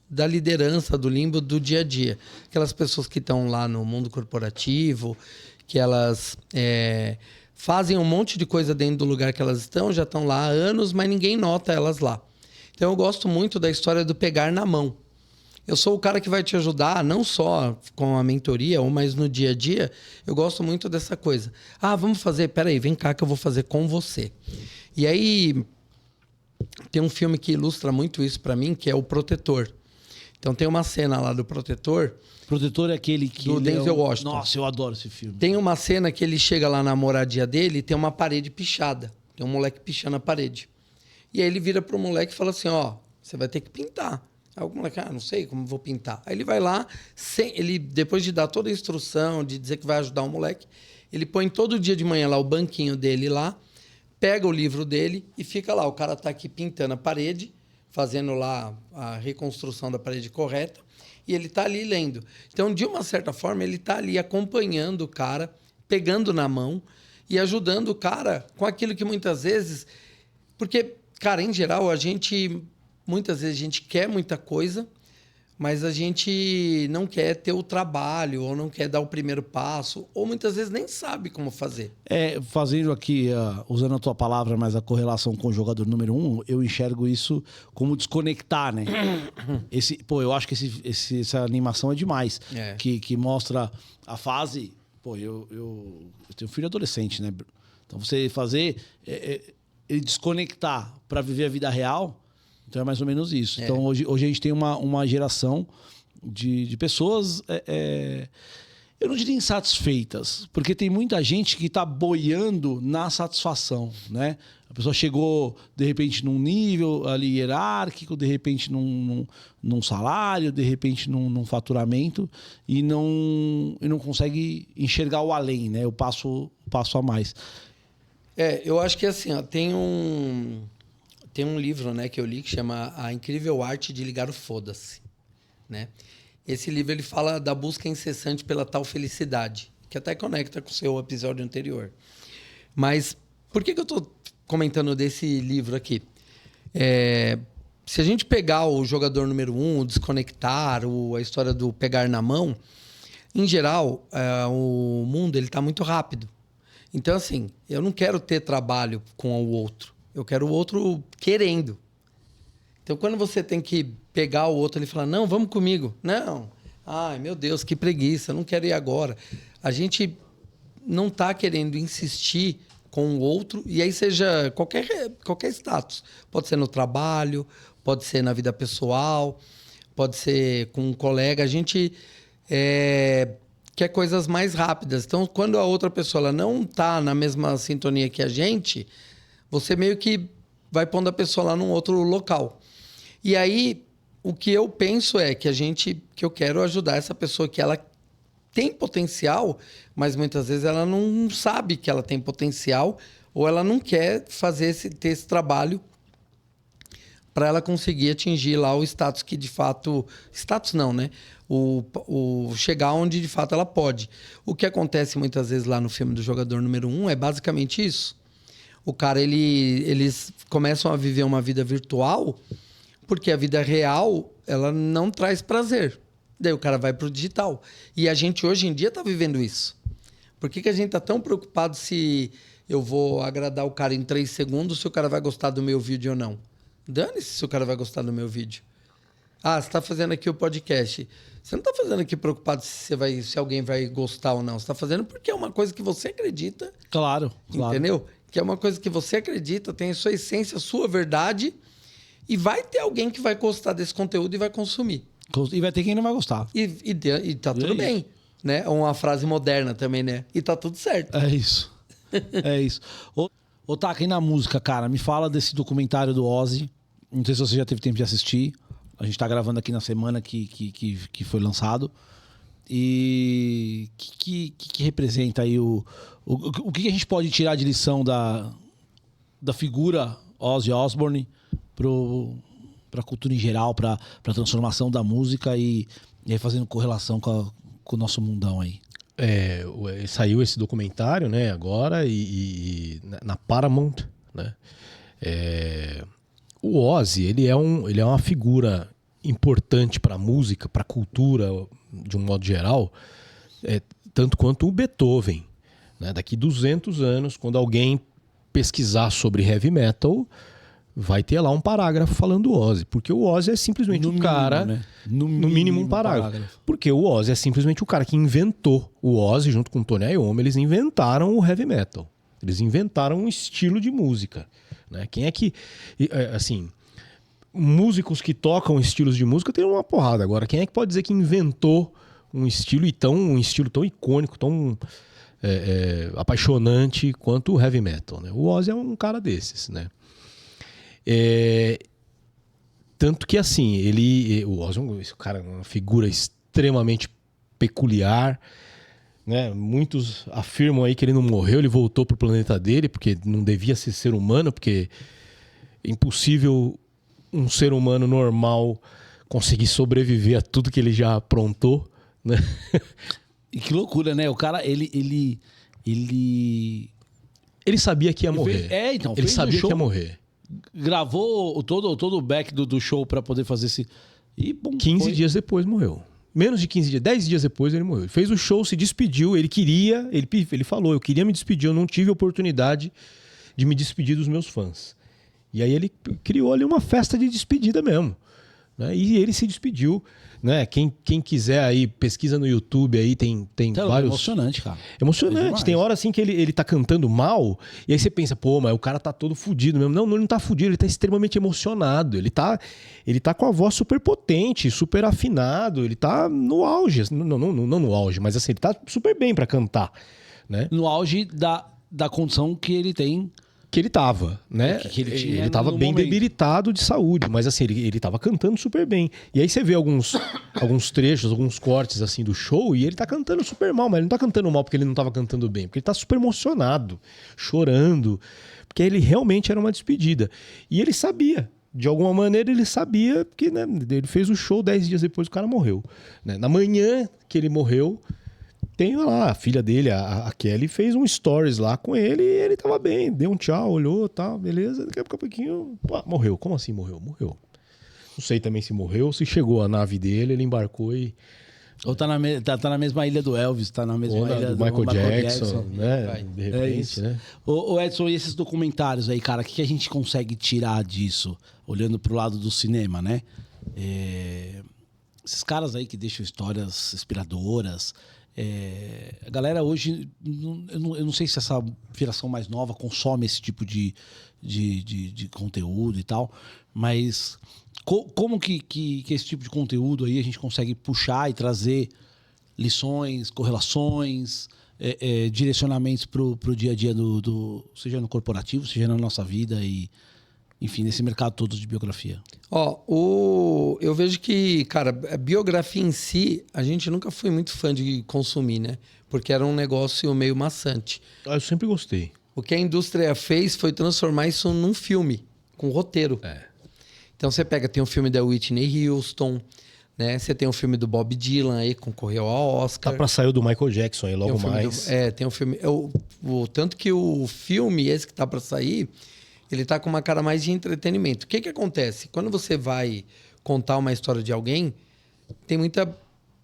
da liderança, do limbo do dia a dia. Aquelas pessoas que estão lá no mundo corporativo, que elas fazem um monte de coisa dentro do lugar que elas estão, já estão lá há anos, mas ninguém nota elas lá. Então eu gosto muito da história do pegar na mão. Eu sou o cara que vai te ajudar, não só com a mentoria, mas no dia a dia. Eu gosto muito dessa coisa. Vamos fazer, peraí, vem cá que eu vou fazer com você. E aí tem um filme que ilustra muito isso para mim, que é O Protetor. Então tem uma cena lá do Protetor. Protetor é aquele que... Do Denzel Washington. Nossa, eu adoro esse filme. Tem uma cena que ele chega lá na moradia dele e tem uma parede pichada. Tem um moleque pichando a parede. E aí ele vira pro moleque e fala assim, você vai ter que pintar. Aí o moleque, não sei como vou pintar. Aí ele vai lá, ele, depois de dar toda a instrução, de dizer que vai ajudar o moleque, ele põe todo dia de manhã lá o banquinho dele lá, pega o livro dele e fica lá. O cara tá aqui pintando a parede, fazendo lá a reconstrução da parede correta, e ele tá ali lendo. Então, de uma certa forma, ele tá ali acompanhando o cara, pegando na mão e ajudando o cara com aquilo que muitas vezes... Porque, cara, em geral, muitas vezes a gente quer muita coisa, mas a gente não quer ter o trabalho, ou não quer dar o primeiro passo, ou muitas vezes nem sabe como fazer. Fazendo aqui, usando a tua palavra, mas a correlação com o jogador número 1, eu enxergo isso como desconectar, né? Eu acho que essa animação é demais. Que mostra a fase... eu tenho um filho adolescente, né? Então você fazer ele desconectar para viver a vida real, então é mais ou menos isso. Então hoje a gente tem uma geração de pessoas, eu não diria insatisfeitas, porque tem muita gente que está boiando na satisfação, né? A pessoa chegou, de repente, num nível ali hierárquico, de repente num salário, de repente num faturamento, e não consegue enxergar o além, né? O passo a mais. Eu acho que assim, ó, tem um livro, né, que eu li que chama A Incrível Arte de Ligar o Foda-se, né? Esse livro ele fala da busca incessante pela tal felicidade, que até conecta com o seu episódio anterior. Mas por que eu estou comentando desse livro aqui? Se a gente pegar o jogador número 1, o desconectar, a história do pegar na mão, em geral, o mundo está muito rápido. Então, assim, eu não quero ter trabalho com o outro. Eu quero o outro querendo. Então, quando você tem que pegar o outro, ele fala, não, vamos comigo. Não. Ai, meu Deus, que preguiça, não quero ir agora. A gente não está querendo insistir com o outro, e aí seja qualquer status. Pode ser no trabalho, pode ser na vida pessoal, pode ser com um colega. A gente quer coisas mais rápidas. Então, quando a outra pessoa ela não está na mesma sintonia que a gente, você meio que vai pondo a pessoa lá num outro local. E aí, o que eu penso é que eu quero ajudar essa pessoa que ela tem potencial, mas muitas vezes ela não sabe que ela tem potencial ou ela não quer ter esse trabalho para ela conseguir atingir lá o status que de fato... Status não, né? Chegar onde de fato ela pode. O que acontece muitas vezes lá no filme do Jogador Número 1 é basicamente isso. O cara, eles começam a viver uma vida virtual porque a vida real, ela não traz prazer. Daí o cara vai pro digital. E a gente hoje em dia tá vivendo isso. Por que a gente tá tão preocupado se eu vou agradar o cara em 3 segundos, se o cara vai gostar do meu vídeo ou não? Dane-se se o cara vai gostar do meu vídeo. Ah, você tá fazendo aqui o podcast. Você não tá fazendo aqui preocupado se alguém vai gostar ou não. Você tá fazendo porque é uma coisa que você acredita. Claro. Entendeu? Que é uma coisa que você acredita, tem a sua essência, a sua verdade. E vai ter alguém que vai gostar desse conteúdo e vai consumir. E vai ter quem não vai gostar. E tá tudo bem. Né? Uma frase moderna também, né? E tá tudo certo. É isso. É isso. Ô, Taka, e na música, cara? Me fala desse documentário do Ozzy. Não sei se você já teve tempo de assistir. A gente tá gravando aqui na semana que foi lançado. E que representa aí o que a gente pode tirar de lição da figura Ozzy Osbourne para a cultura em geral, para a transformação da música e aí fazendo correlação com o nosso mundão aí. Saiu esse documentário, né, agora e na Paramount, né? O Ozzy, ele é uma figura importante para a música, para a cultura de um modo geral, tanto quanto o Beethoven, né? Daqui 200 anos, quando alguém pesquisar sobre heavy metal, vai ter lá um parágrafo falando do Ozzy, porque o Ozzy é simplesmente um cara, né? No mínimo um parágrafo. Porque o Ozzy é simplesmente o cara que inventou. O Ozzy, junto com o Tony Iommi, eles inventaram o heavy metal. Eles inventaram um estilo de música, né? Quem é que... Assim, músicos que tocam estilos de música tem uma porrada. Agora, quem é que pode dizer que inventou um estilo tão icônico, tão apaixonante quanto o heavy metal, né? O Ozzy é um cara desses, né? Tanto que assim, o Ozzy, esse cara é uma figura extremamente peculiar, né? Muitos afirmam aí que ele não morreu, ele voltou pro planeta dele, porque não devia ser humano, porque é impossível um ser humano normal conseguir sobreviver a tudo que ele já aprontou, né? E que loucura, né? O cara, ele sabia que ia morrer. Ele sabia que ia morrer. Gravou todo o back do show pra poder fazer esse... E, bom, 15 dias depois morreu. Menos de 15 dias, 10 dias depois ele morreu. Ele fez o show, se despediu, ele falou, eu queria me despedir, eu não tive a oportunidade de me despedir dos meus fãs. E aí ele criou ali uma festa de despedida mesmo, né? E ele se despediu, né? Quem quiser aí, pesquisa no YouTube aí, tem Então, vários... emocionante, cara. Emocionante. Tem hora assim que ele tá cantando mal, e aí você pensa, pô, mas o cara tá todo fudido mesmo. Não, ele não tá fudido, ele tá extremamente emocionado. Ele tá com a voz super potente, super afinado, ele tá no auge. Não no auge, mas assim, ele tá super bem pra cantar, né? No auge da condição que ele tem. Que ele tava, né? Que ele tinha ele tava no bem momento. debilitado de saúde, mas assim, ele tava cantando super bem. E aí você vê alguns trechos, alguns cortes assim do show, e ele tá cantando super mal, mas ele não tá cantando mal porque ele não tava cantando bem, porque ele tá super emocionado, chorando, porque ele realmente era uma despedida. E ele sabia, de alguma maneira ele sabia, porque, né, ele fez o show 10 dias depois o cara morreu, né? Na manhã que ele morreu, tem lá, a filha dele, a Kelly, fez um stories lá com ele e ele tava bem, deu um tchau, olhou, tá, beleza. Daqui a pouquinho, pô, morreu. Como assim morreu? Morreu. Não sei também se morreu, se chegou a nave dele, ele embarcou e... Ou tá na mesma ilha do Elvis, tá na mesma ilha do Michael Jackson, né? De repente, isso. né? Ô Edson, e esses documentários aí, cara, o que a gente consegue tirar disso, olhando pro lado do cinema, né? Esses caras aí que deixam histórias inspiradoras... a galera hoje, eu não sei se essa geração mais nova consome esse tipo de conteúdo e tal, mas como que esse tipo de conteúdo aí a gente consegue puxar e trazer lições, correlações, direcionamentos pro dia a dia seja no corporativo, seja na nossa vida e, enfim, nesse mercado todo de biografia? Eu vejo que, cara, a biografia em si, a gente nunca foi muito fã de consumir, né? Porque era um negócio meio maçante. Eu sempre gostei. O que a indústria fez foi transformar isso num filme, com roteiro. Então você tem um filme da Whitney Houston, né? Você tem um filme do Bob Dylan aí, concorreu ao Oscar. Tá pra sair o do Michael Jackson aí logo mais. Tem um filme... tanto que o filme, esse que tá pra sair... Ele tá com uma cara mais de entretenimento. O que acontece? Quando você vai contar uma história de alguém,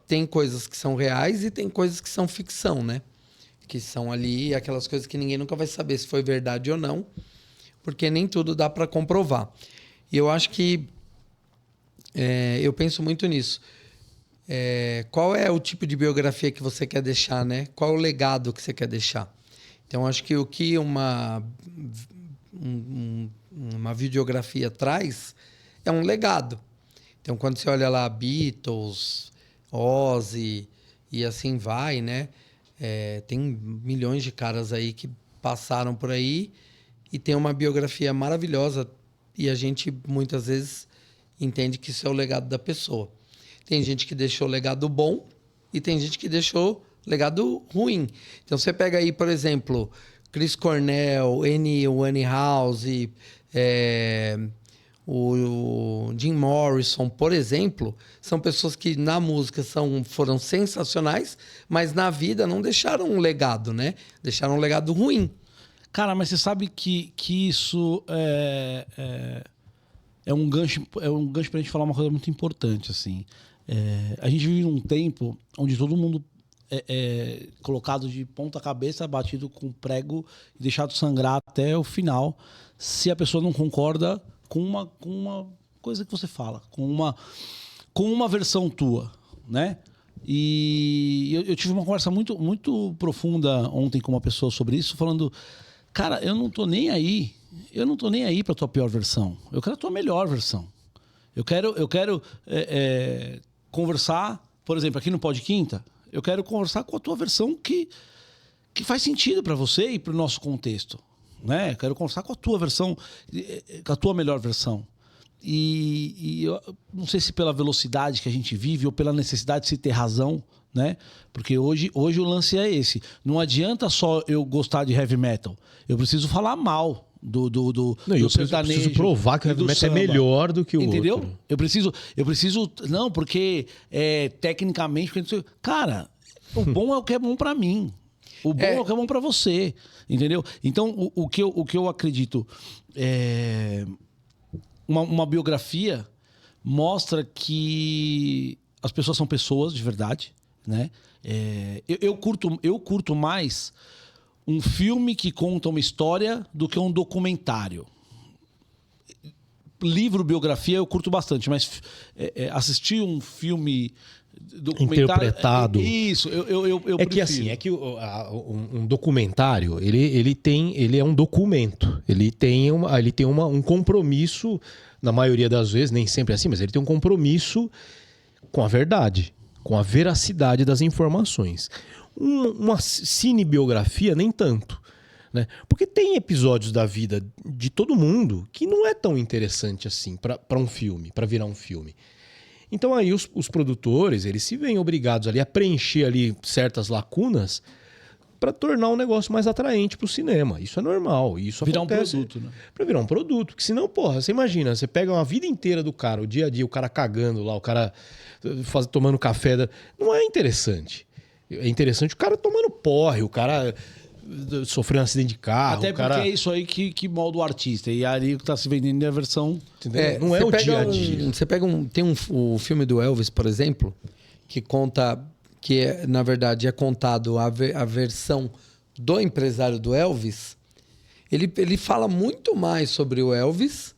tem coisas que são reais e tem coisas que são ficção, né? Que são ali aquelas coisas que ninguém nunca vai saber se foi verdade ou não, porque nem tudo dá para comprovar. E eu acho que eu penso muito nisso. Qual é o tipo de biografia que você quer deixar, né? Qual é o legado que você quer deixar? Então, acho que o que uma videografia traz é um legado. Então, quando você olha lá Beatles, Ozzy e assim vai, né? Tem milhões de caras aí que passaram por aí e tem uma biografia maravilhosa e a gente muitas vezes entende que isso é o legado da pessoa. Tem gente que deixou legado bom e tem gente que deixou legado ruim. Então, você pega aí, por exemplo... Chris Cornell, Amy Winehouse, o Jim Morrison, por exemplo, são pessoas que na música foram sensacionais, mas na vida não deixaram um legado, né? Deixaram um legado ruim. Cara, mas você sabe que isso é um gancho pra gente falar uma coisa muito importante, assim. A gente vive num tempo onde todo mundo colocado de ponta cabeça, batido com prego e deixado sangrar até o final, se a pessoa não concorda com uma coisa que você fala, com uma versão tua, né? E eu tive uma conversa muito, muito profunda ontem com uma pessoa sobre isso, falando, cara, eu não tô nem aí pra tua pior versão, eu quero a tua melhor versão. Eu quero conversar, por exemplo, aqui no Pod Quinta, eu quero conversar com a tua versão que faz sentido para você e para o nosso contexto, né? Eu quero conversar com a tua versão, com a tua melhor versão. E eu não sei se pela velocidade que a gente vive ou pela necessidade de se ter razão, né? Porque hoje o lance é esse. Não adianta só eu gostar de heavy metal. Eu preciso falar mal do sertanejo. Eu preciso provar que o heavy metal é melhor do que o entendeu? outro. Eu preciso... Não, porque tecnicamente... Cara, o bom é o que é bom pra mim. O bom é o que é bom pra você. Entendeu? Então, o que eu acredito... Uma biografia mostra que as pessoas são pessoas de verdade, né? Eu curto mais um filme que conta uma história do que um documentário. livro, biografia, eu curto bastante, mas assistir um filme documentário... Interpretado. Isso, eu É que prefiro. assim, um documentário, ele é um documento. Ele tem um compromisso, na maioria das vezes, nem sempre é assim, mas ele tem um compromisso com a verdade, com a veracidade das informações. Uma cinebiografia, nem tanto. Né? Porque tem episódios da vida de todo mundo que não é tão interessante assim para um filme, para virar um filme. Então aí os produtores, eles se veem obrigados ali a preencher ali certas lacunas para tornar um negócio mais atraente para o cinema. Isso é normal, isso Virar acontece. um produto, né? Para virar um produto, porque senão, porra, você imagina, você pega uma vida inteira do cara, o dia a dia, o cara cagando lá, o cara tomando café, não é interessante. É interessante o cara tomando porre, o cara sofrendo um acidente de carro. Até o porque cara... é isso aí que molda o artista. E ali o que tá se vendendo é a versão... Entendeu? Não é você o pega dia a dia. Você pega o filme do Elvis, por exemplo, que conta, na verdade é contado a versão do empresário do Elvis. Ele fala muito mais sobre o Elvis.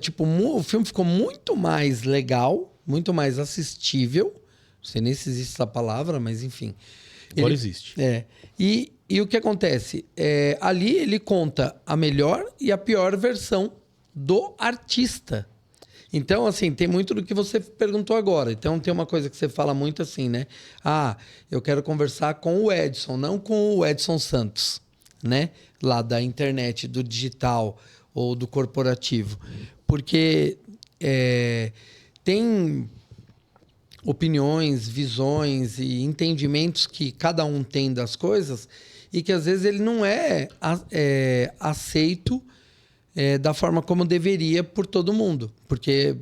Tipo, o filme ficou muito mais legal, muito mais assistível. Não sei nem se existe essa palavra, mas enfim. Agora existe. E o que acontece? Ali ele conta a melhor e a pior versão do artista. Então, assim, tem muito do que você perguntou agora. Então, tem uma coisa que você fala muito assim, né? Ah, eu quero conversar com o Edson, não com o Edson Santos, né? Lá da internet, do digital ou do corporativo. Porque tem opiniões, visões e entendimentos que cada um tem das coisas e que às vezes ele não é aceito da forma como deveria por todo mundo. Porque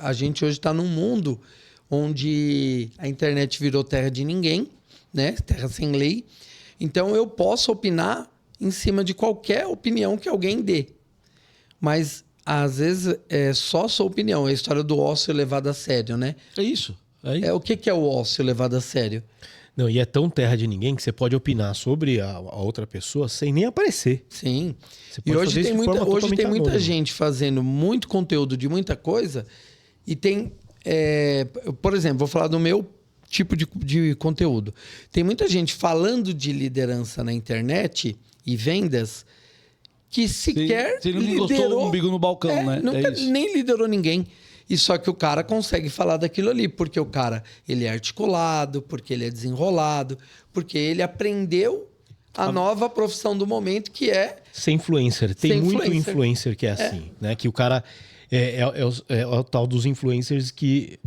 a gente hoje está num mundo onde a internet virou terra de ninguém, né? Terra sem lei. Então eu posso opinar em cima de qualquer opinião que alguém dê. Mas às vezes é só sua opinião. É a história do ócio levado a sério, né? É isso. O que é o ócio levado a sério? Não, e é tão terra de ninguém que você pode opinar sobre a outra pessoa sem nem aparecer. Sim. Você E pode hoje fazer isso tem de forma muita totalmente gente fazendo muito conteúdo de muita coisa e tem... por exemplo, vou falar do meu tipo de conteúdo. Tem muita gente falando de liderança na internet e vendas que sequer Ele não liderou... gostou um bico no balcão, né? Nunca, isso. nem liderou ninguém. E só que o cara consegue falar daquilo ali, porque o cara ele é articulado, porque ele é desenrolado, porque ele aprendeu a nova profissão do momento, que é... Ser influencer. Tem Ser muito influencer. influencer que é assim, né? Que o cara é o tal dos influencers que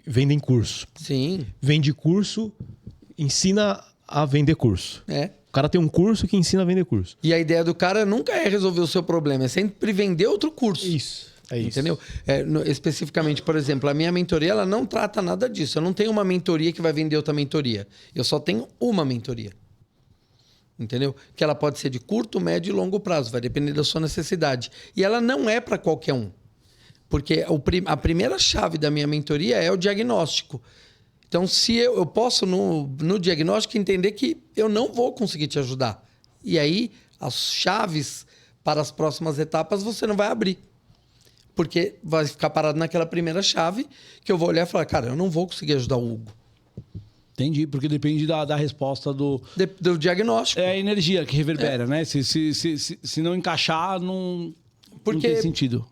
vendem curso. Sim. Vende curso, ensina a vender curso. O cara tem um curso que ensina a vender curso. E a ideia do cara nunca é resolver o seu problema, é sempre vender outro curso. Isso. É isso. Entendeu? Especificamente, por exemplo, a minha mentoria ela não trata nada disso. Eu não tenho uma mentoria que vai vender outra mentoria. Eu só tenho uma mentoria. Entendeu? Que ela pode ser de curto, médio e longo prazo. Vai depender da sua necessidade. E ela não é para qualquer um. Porque a primeira chave da minha mentoria é o diagnóstico. Então, se eu posso, no diagnóstico, entender que eu não vou conseguir te ajudar. E aí, as chaves para as próximas etapas você não vai abrir. Porque vai ficar parado naquela primeira chave que eu vou olhar e falar, cara, eu não vou conseguir ajudar o Hugo. Entendi, porque depende da resposta do diagnóstico. É a energia que reverbera, né? Se não encaixar, não tem sentido.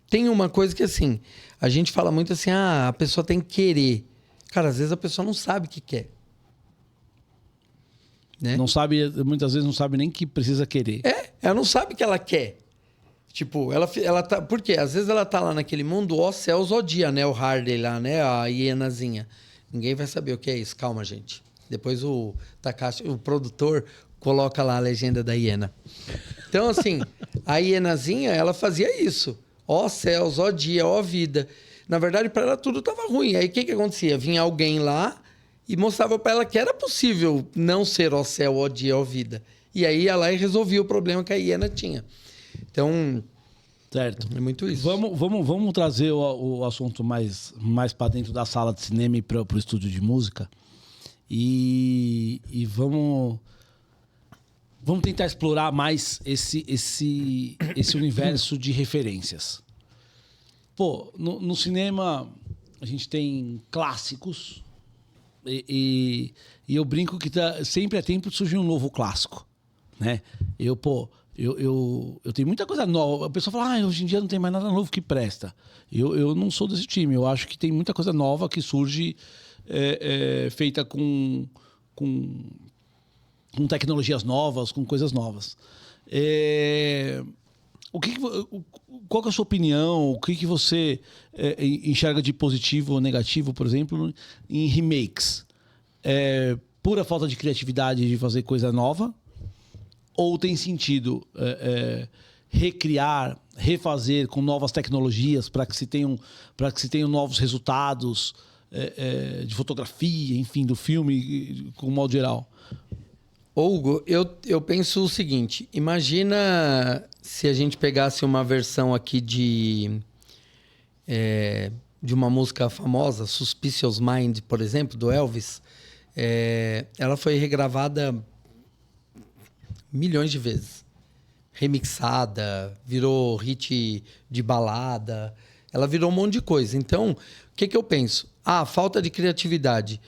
Tem uma coisa que, assim, a gente fala muito assim, a pessoa tem que querer. Cara, às vezes a pessoa não sabe o que quer. Né? Não sabe, muitas vezes não sabe nem que precisa querer. Ela não sabe o que ela quer. Tipo, ela tá... Por quê? Às vezes ela tá lá naquele mundo, ó céus, ó dia, né? O Harley lá, né? A hienazinha. Ninguém vai saber o que é isso. Calma, gente. Depois o Takashi, o produtor, coloca lá a legenda da hiena. Então, assim, a hienazinha, ela fazia isso. Ó céus, ó dia, ó vida. Na verdade, para ela tudo tava ruim. Aí o que acontecia? Vinha alguém lá e mostrava para ela que era possível não ser ó céu, ó dia, ó vida. E aí ia lá e resolvia o problema que a hiena tinha. Então, certo. É muito isso. Vamos trazer o assunto mais para dentro da sala de cinema e para o estúdio de música. E vamos Vamos tentar explorar mais esse universo de referências. Pô, no cinema a gente tem clássicos e eu brinco que sempre é tempo de surgir um novo clássico, né? Eu tenho muita coisa nova. A pessoa fala, hoje em dia não tem mais nada novo que presta. Eu não sou desse time. Eu acho que tem muita coisa nova que surge feita com tecnologias novas, com coisas novas. Qual que é a sua opinião? O que você enxerga de positivo ou negativo, por exemplo, em remakes? Pura falta de criatividade de fazer coisa nova? Ou tem sentido recriar, refazer com novas tecnologias para que se tenham novos resultados de fotografia, enfim, do filme, com modo geral? Hugo, eu penso o seguinte, imagina se a gente pegasse uma versão aqui de uma música famosa, Suspicious Mind, por exemplo, do Elvis. Ela foi regravada milhões de vezes. Remixada, virou hit de balada, ela virou um monte de coisa. Então, o que eu penso? Falta de criatividade.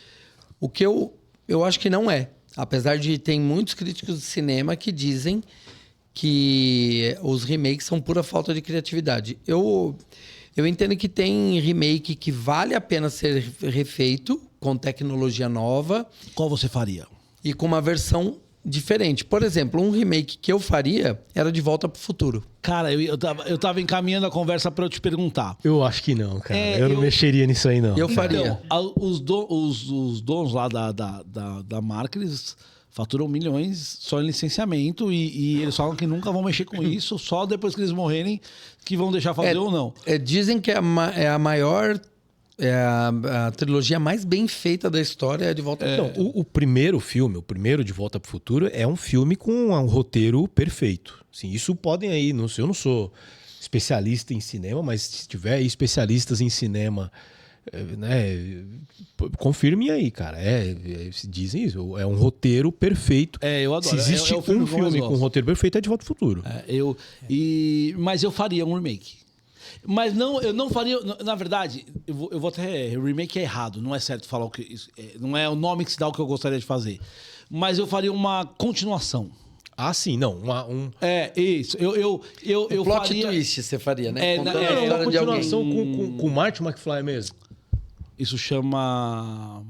O que eu acho que não é. Apesar de tem muitos críticos de cinema que dizem que os remakes são pura falta de criatividade. Eu entendo que tem remake que vale a pena ser refeito com tecnologia nova. Qual você faria? E com uma versão diferente. Por exemplo, um remake que eu faria era De Volta para o Futuro. Cara, eu tava encaminhando a conversa para eu te perguntar. Eu acho que não, cara. Eu não mexeria nisso aí, não. Eu faria. Então, os donos lá da marca, eles faturam milhões só em licenciamento e eles falam que nunca vão mexer com isso, só depois que eles morrerem que vão deixar fazer ou não. Dizem que é a maior... a trilogia mais bem feita da história De Volta para o Futuro. O primeiro filme, o primeiro De Volta para o Futuro, é um filme com um roteiro perfeito. Assim, isso podem aí, eu não sou especialista em cinema, mas se tiver aí especialistas em cinema, né, confirmem aí, cara. Dizem isso, é um roteiro perfeito. Eu adoro. Se existe um filme com um roteiro perfeito, é De Volta para o Futuro. Mas eu faria um remake. Mas não, eu não faria. Na verdade, eu vou até. Remake é errado, não é certo falar o que. Não é o nome que se dá o que eu gostaria de fazer. Mas eu faria uma continuação. Sim, não. Isso. Eu plot faria. twist você faria, né? Uma continuação com o Marty McFly mesmo. Isso chama.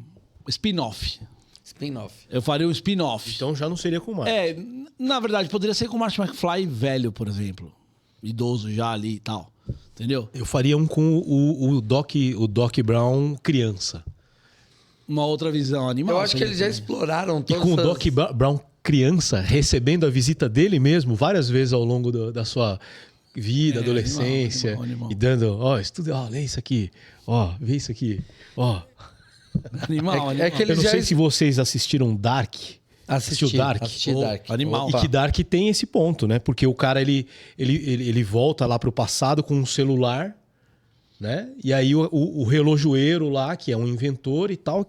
Spin-off. Spin-off. Eu faria um spin-off. Então já não seria com o Marty. Na verdade, poderia ser com o Marty McFly velho, por exemplo. Idoso já ali e tal. Entendeu? Eu faria um com o Doc Brown criança. Uma outra visão animal. Eu acho que eles já exploraram todas com o Doc Brown criança recebendo a visita dele mesmo várias vezes ao longo da sua vida, adolescência. Animal. E dando, lê isso aqui. Vê isso aqui. Animal. É que Eu não sei se vocês assistiram Dark. Assisti Dark. Animal. E que Dark tem esse ponto, né? Porque o cara, ele volta lá pro passado com um celular, né? E aí o relojoeiro lá, que é um inventor e tal,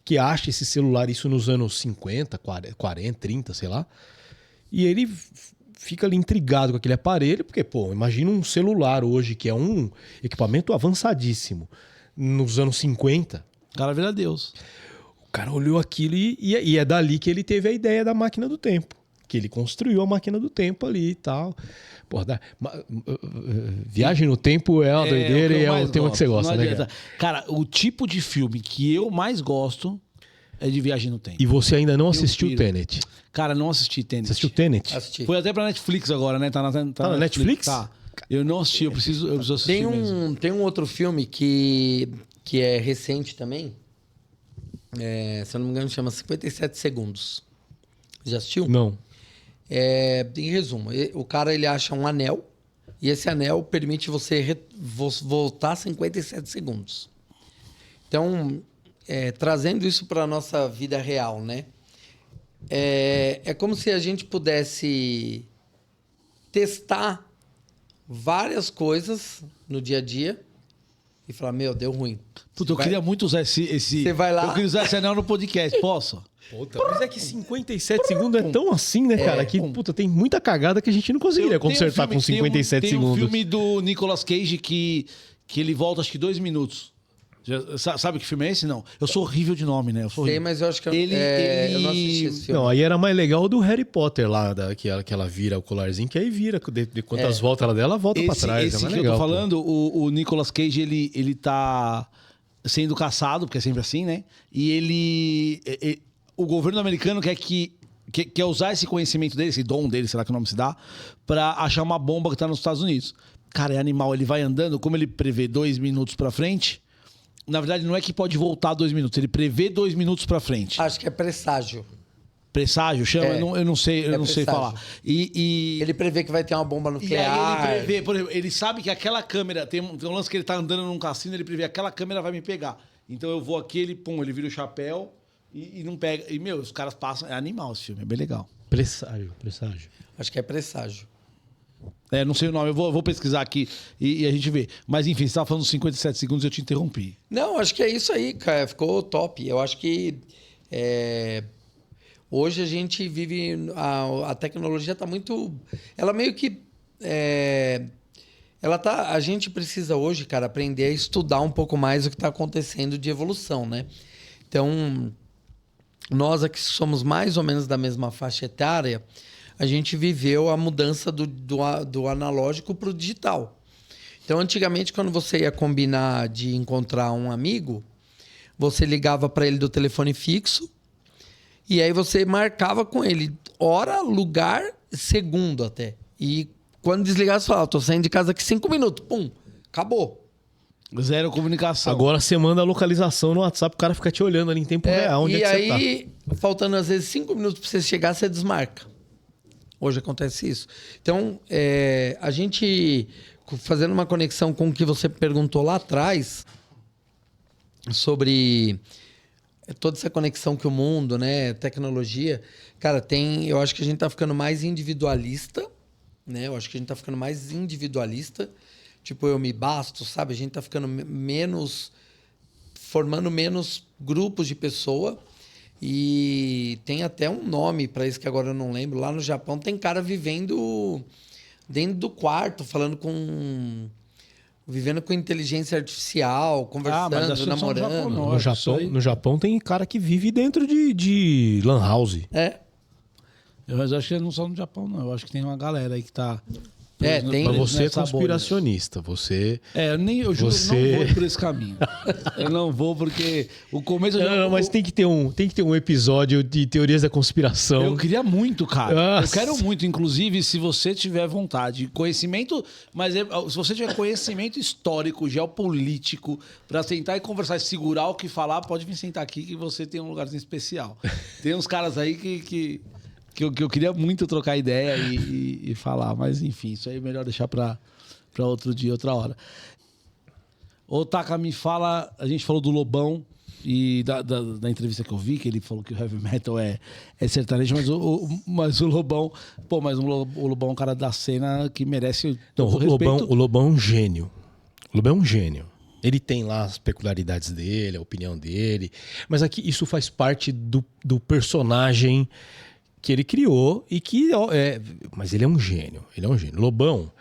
que acha esse celular, isso nos anos 50, 40, 30, sei lá. E ele fica ali intrigado com aquele aparelho, porque, imagina um celular hoje, que é um equipamento avançadíssimo, nos anos 50. O cara vira Deus. O cara olhou aquilo e é dali que ele teve a ideia da máquina do tempo. Que ele construiu a máquina do tempo ali e tal. Viagem no tempo é uma doideira e é o tema que você gosta, né, cara? Cara, o tipo de filme que eu mais gosto é de Viagem no Tempo. E você ainda não assistiu Tenet? Cara, não assisti Tenet. Você assistiu Tenet? Assisti. Foi até pra Netflix agora, né? Tá na Netflix? Tá. Eu não assisti, eu preciso assistir mesmo. Tem um outro filme que é recente também. Se eu não me engano, chama 57 Segundos. Já assistiu? Não. Em resumo, o cara ele acha um anel e esse anel permite você voltar 57 segundos. Então, trazendo isso para a nossa vida real, né? É como se a gente pudesse testar várias coisas no dia a dia e falar, meu, deu ruim. Puta, eu queria muito usar esse... Você vai lá... Eu queria usar esse anel no podcast, posso? Puta, mas é que 57 segundos é tão assim, né, cara? Que, puta, tem muita cagada que a gente não conseguiria consertar com 57 segundos. Tem um filme do Nicolas Cage que ele volta, acho que 2 minutos. Sabe que filme é esse? Não. Eu sou horrível de nome, né? Eu sou Sei, horrível. mas eu acho que Ele- eu não assisti esse filme. Não, aí era mais legal o do Harry Potter lá, que ela vira o colarzinho, que aí vira, de quantas voltas ela der, ela volta pra trás. Esse é mais que legal, eu tô pô. falando, o Nicolas Cage, ele tá sendo caçado, porque é sempre assim, né? E o governo americano quer usar esse conhecimento dele, esse dom dele, será que o nome se dá, pra achar uma bomba que tá nos Estados Unidos. Cara, é animal, ele vai andando, como ele prevê 2 minutos pra frente, na verdade não é que pode voltar 2 minutos, ele prevê 2 minutos pra frente. Acho que é presságio. Presságio, chama? É. Eu não sei presságio. falar. E Ele prevê que vai ter uma bomba aí nuclear. ele prevê, por exemplo, ele sabe que aquela câmera, tem um lance que ele tá andando num cassino, ele prevê aquela câmera vai me pegar. Então eu vou aqui, ele vira o chapéu e não pega. E, meu, os caras passam. É animal esse filme, é bem legal. Presságio. Acho que é presságio. É, não sei o nome, eu vou pesquisar aqui e a gente vê. Mas enfim, você tava falando 57 segundos e eu te interrompi. Não, acho que é isso aí, cara. Ficou top. Eu acho que hoje a gente vive... A tecnologia tá muito... Ela meio que... A gente precisa hoje, cara, aprender a estudar um pouco mais o que está acontecendo de evolução, né? Então, nós aqui somos mais ou menos da mesma faixa etária, a gente viveu a mudança do analógico para o digital. Então, antigamente, quando você ia combinar de encontrar um amigo, você ligava para ele do telefone fixo e aí você marcava com ele hora, lugar, segundo até. E quando desligava, você falava, tô saindo de casa aqui 5 minutos. Pum, acabou. Zero comunicação. Agora você manda a localização no WhatsApp, o cara fica te olhando ali em tempo real. Onde e é que aí, faltando às vezes 5 minutos para você chegar, você desmarca. Hoje acontece isso. Então, a gente, fazendo uma conexão com o que você perguntou lá atrás, sobre toda essa conexão que o mundo, né, tecnologia, cara, eu acho que a gente tá ficando mais individualista, né? Eu acho que a gente tá ficando mais individualista. Tipo, eu me basto, sabe? A gente tá ficando formando menos grupos de pessoa. E tem até um nome para isso que agora eu não lembro. Lá no Japão tem cara vivendo dentro do quarto, vivendo com inteligência artificial, conversando, namorando. No Japão tem cara que vive dentro de lan house. Mas eu acho que não só no Japão, não. Eu acho que tem uma galera aí que tá... tem. Mas você é nessa conspiracionista, você... eu juro, não vou por esse caminho. Eu não vou porque o começo... Não, mas tem que ter um episódio de teorias da conspiração. Eu queria muito, cara. Nossa. Eu quero muito, inclusive, se você tiver vontade, conhecimento, mas se você tiver conhecimento histórico, geopolítico, para sentar e conversar e segurar o que falar, pode vir sentar aqui que você tem um lugarzinho especial. Tem uns caras aí que eu queria muito trocar ideia e falar, mas enfim, isso aí é melhor deixar para outro dia, outra hora. Ô, Taka, me fala, a gente falou do Lobão e da entrevista que eu vi, que ele falou que o heavy metal é sertanejo, mas o Lobão, o Lobão é um cara da cena que merece Não, respeito. o Lobão é um gênio. O Lobão é um gênio. Ele tem lá as peculiaridades dele, a opinião dele, mas aqui isso faz parte do personagem que ele criou e que... mas ele é um gênio, Lobão,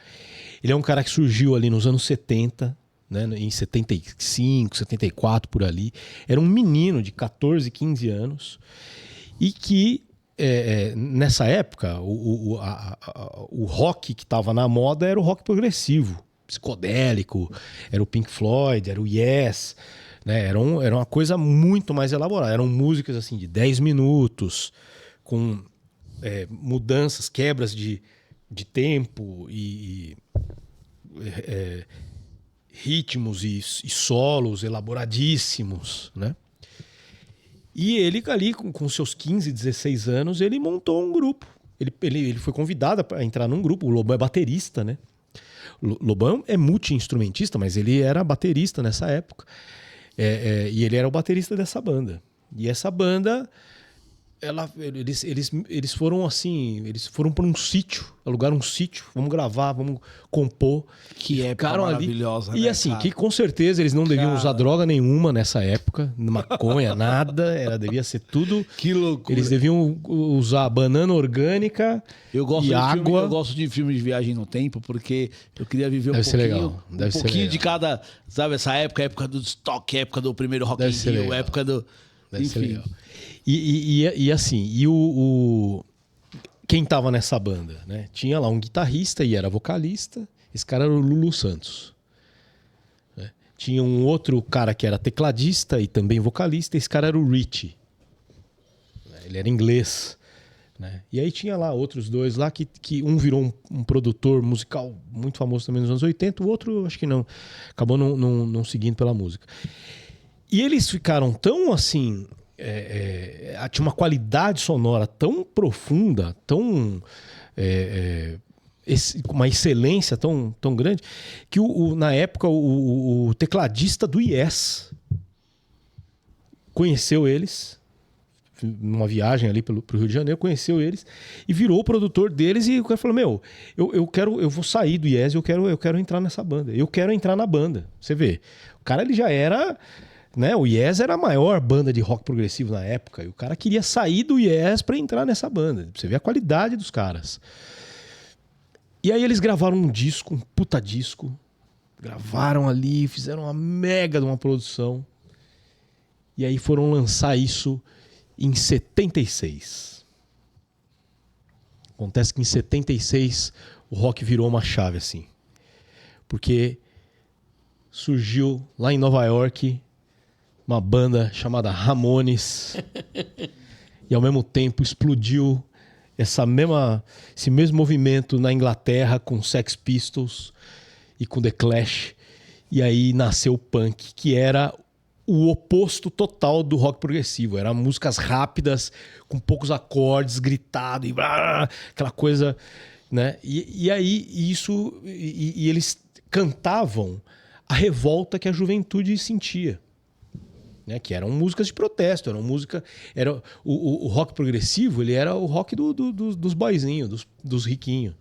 ele é um cara que surgiu ali nos anos 70, né, em 75, 74, por ali. Era um menino de 14, 15 anos e que, nessa época, o rock que estava na moda era o rock progressivo, psicodélico, era o Pink Floyd, era o Yes, né, era uma coisa muito mais elaborada. Eram músicas assim de 10 minutos, com mudanças, quebras de tempo e ritmos e solos elaboradíssimos, né? E ele ali, com seus 15, 16 anos, ele montou um grupo. Ele foi convidado para entrar num grupo. O Lobão é baterista, né? Lobão é multi-instrumentista, mas ele era baterista nessa época. E ele era o baterista dessa banda. E essa banda... eles foram assim, eles foram para um sítio, alugaram um sítio, vamos gravar, vamos compor. Que época maravilhosa, ali. né, E assim, cara? que com certeza eles não deviam usar droga nenhuma nessa época, maconha, nada, devia ser tudo. Que loucura. Eles deviam usar banana orgânica e água. Eu gosto de filmes de viagem no tempo, porque eu queria viver Deve ser legal. um pouquinho de cada, sabe, essa época, época do estoque, época do primeiro Rock in Rio, época do... Deve ser enfim. legal. E assim, quem tava nessa banda, né? Tinha lá um guitarrista e era vocalista. Esse cara era o Lulu Santos. Né? Tinha um outro cara que era tecladista e também vocalista. Esse cara era o Richie. Ele era inglês. Né? E aí tinha lá outros dois lá que um virou um produtor musical muito famoso também nos anos 80. O outro, acho que não. Acabou não seguindo pela música. E eles ficaram tão assim... tinha uma qualidade sonora tão profunda, tão uma excelência tão grande, que na época o tecladista do Yes conheceu eles numa viagem ali pro Rio de Janeiro, conheceu eles e virou o produtor deles. E o cara falou: eu vou sair do Yes, eu quero entrar nessa banda, eu quero entrar na banda. Você vê, o cara ele já era... Né? O Yes era a maior banda de rock progressivo na época. E o cara queria sair do Yes para entrar nessa banda. Você vê a qualidade dos caras. E aí eles gravaram um disco, um puta disco. Gravaram ali, fizeram uma mega de uma produção. E aí foram lançar isso em 76. Acontece que em 76 o rock virou uma chave assim. Porque surgiu lá em Nova York uma banda chamada Ramones e ao mesmo tempo explodiu esse mesmo movimento na Inglaterra com Sex Pistols e com The Clash. E aí nasceu o punk, que era o oposto total do rock progressivo. Eram músicas rápidas, com poucos acordes, gritado e aquela coisa, né? E aí e eles cantavam a revolta que a juventude sentia. Né, que eram músicas de protesto, o rock progressivo, ele era o rock dos boyzinhos, dos riquinhos.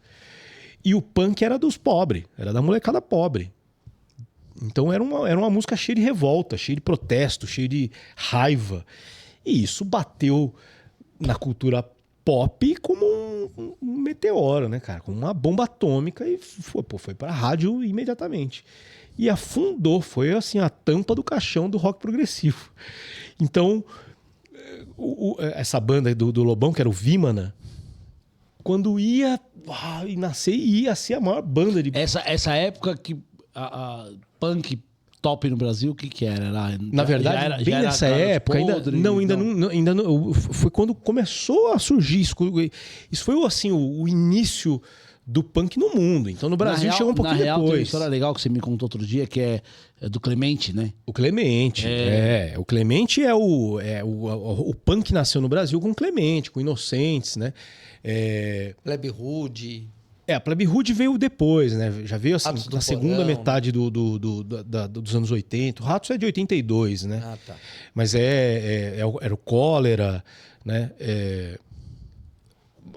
E o punk era dos pobres, era da molecada pobre. Então era uma música cheia de revolta, cheia de protesto, cheia de raiva. E isso bateu na cultura pop como um meteoro, né, cara? Como uma bomba atômica e foi pra rádio imediatamente. E afundou, foi assim a tampa do caixão do rock progressivo. Então, essa banda do Lobão, que era o Vimana, quando ia nascer, ia ser a maior banda de... Essa época que a punk top no Brasil, o que era? Na verdade, bem nessa época, ainda não, foi quando começou a surgir isso. Isso foi assim, o início do punk no mundo. Então no Brasil chegou um pouquinho depois. Tem uma história legal que você me contou outro dia, que é do Clemente, né? O Clemente, o Clemente o punk nasceu no Brasil com o Clemente, com Inocentes, né? Plebe Rude. A Plebe Rude veio depois, né? Já veio assim, na segunda Porão, metade dos anos 80. O Ratos é de 82, né? Ah, tá. Mas era o Cólera, né?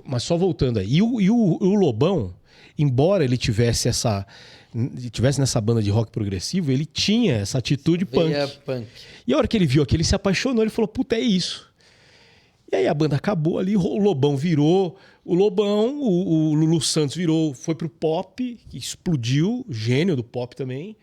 Mas só voltando aí. E o Lobão, embora ele tivesse nessa banda de rock progressivo, ele tinha essa atitude punk. E a hora que ele viu aquilo, ele se apaixonou, ele falou: puta, é isso. E aí a banda acabou ali, o Lobão virou o Lobão, o Lulu Santos foi pro pop, explodiu, gênio do pop também.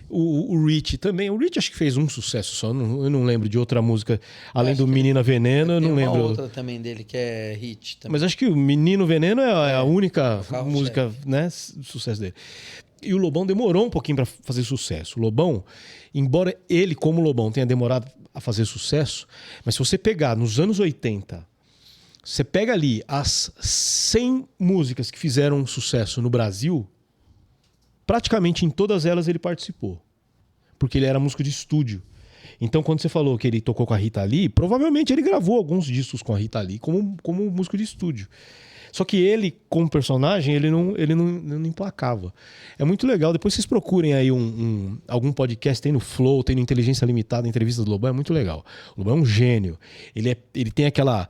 O Rich também. O Rich acho que fez um sucesso só. Eu não lembro de outra música. Além do Menina Veneno, eu não lembro. Tem uma outra também dele que é hit também. Mas acho que o Menino Veneno é a única música, né, sucesso dele. E o Lobão demorou um pouquinho para fazer sucesso. O Lobão, embora ele, como Lobão, tenha demorado a fazer sucesso, mas se você pegar nos anos 80, você pega ali as 100 músicas que fizeram sucesso no Brasil, praticamente em todas elas ele participou. Porque ele era músico de estúdio. Então, quando você falou que ele tocou com a Rita Lee, provavelmente ele gravou alguns discos com a Rita Lee como músico de estúdio. Só que ele, como personagem, ele não emplacava. É muito legal. Depois vocês procurem aí algum podcast, tem no Flow, tem no Inteligência Limitada, entrevista do Lobão, é muito legal. O Lobão é um gênio. Ele tem aquela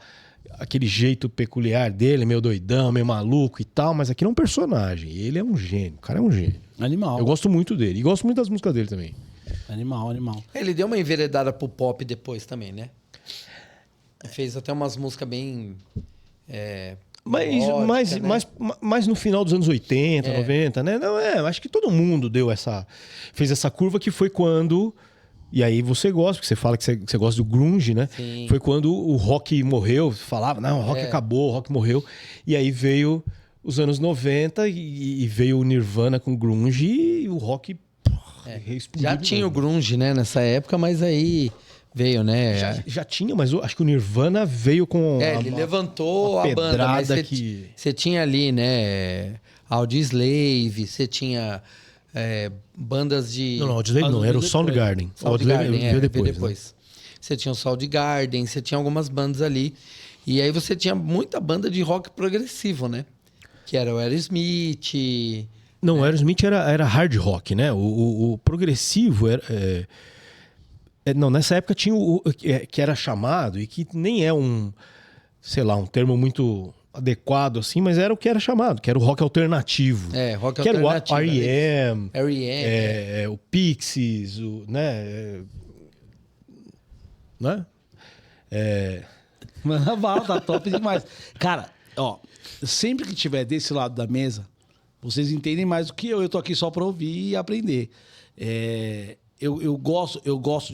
aquele jeito peculiar dele, meio doidão, meio maluco e tal, mas aqui é um personagem. Ele é um gênio, o cara é um gênio. Animal. Eu gosto muito dele. E gosto muito das músicas dele também. Animal. Ele deu uma enveredada pro pop depois também, né? Fez até umas músicas bem... Mas no final dos anos 80, 90, né? Não, acho que todo mundo fez essa curva que foi quando... E aí você gosta, porque você fala que você gosta do grunge, né? Sim. Foi quando o rock morreu, falava, não, o rock acabou, o rock morreu. E aí veio os anos 90 e veio o Nirvana com grunge e o rock explodiu. Já tinha o grunge, né, nessa época, mas aí veio, né? Já tinha, mas eu acho que o Nirvana veio com ele levantou a banda, mas você tinha ali, né, Audioslave, você tinha bandas de... Não, Audioslave não, era o Soundgarden. Soundgarden, veio depois. Né? Você tinha o Soundgarden, você tinha algumas bandas ali. E aí você tinha muita banda de rock progressivo, né? Que era o Aerosmith... Não, o Aerosmith era hard rock, né? O progressivo era... não, nessa época tinha o que era chamado, e que nem é um termo muito adequado assim, mas era o que era chamado, que era o rock alternativo. Rock é alternativo. Que era o R.E.M., R.E.M. o Pixies, né? Mano, a bala tá top demais. Cara, ó, sempre que tiver desse lado da mesa, vocês entendem mais do que eu. Eu tô aqui só pra ouvir e aprender. Eu gosto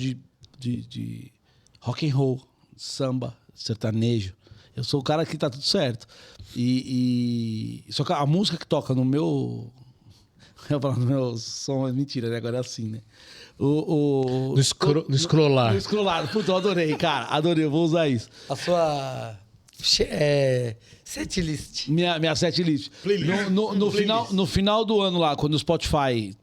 de rock and roll, samba, sertanejo. Eu sou o cara que tá tudo certo. Só que a música que toca no meu... Eu falo no meu som é mentira, né? Agora é assim, né? No scrollar. No scrollar. Puta, eu adorei, cara. Adorei, eu vou usar isso. A sua setlist. Minha setlist. No final do ano lá, quando o Spotify...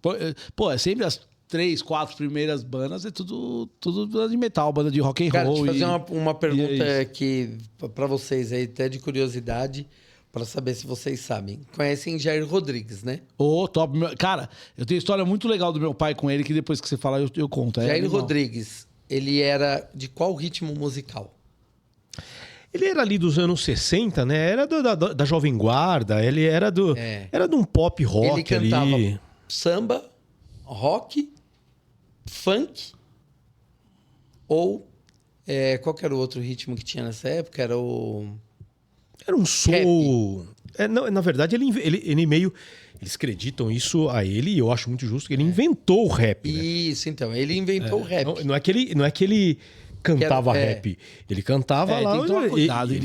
Pô, é sempre as 3, 4 primeiras bandas, é tudo banda de metal, banda de rock and Cara, roll. deixa eu fazer uma pergunta aqui pra vocês aí, até de curiosidade, pra saber se vocês sabem. Conhecem Jair Rodrigues, né? Top. Cara, eu tenho história muito legal do meu pai com ele, que depois que você falar eu conto. Jair Rodrigues, ele era de qual ritmo musical? Ele era ali dos anos 60, né? Era da Jovem Guarda, ele era era de um pop rock ele cantava ali. Samba, rock, funk ou qual que era o outro ritmo que tinha nessa época? Era um soul. Na verdade, ele meio... Eles acreditam isso a ele, e eu acho muito justo, que ele inventou o rap, né? Isso, então. Ele inventou o rap. Não é que ele cantava rap. Ele cantava lá... Tem que tomar cuidado.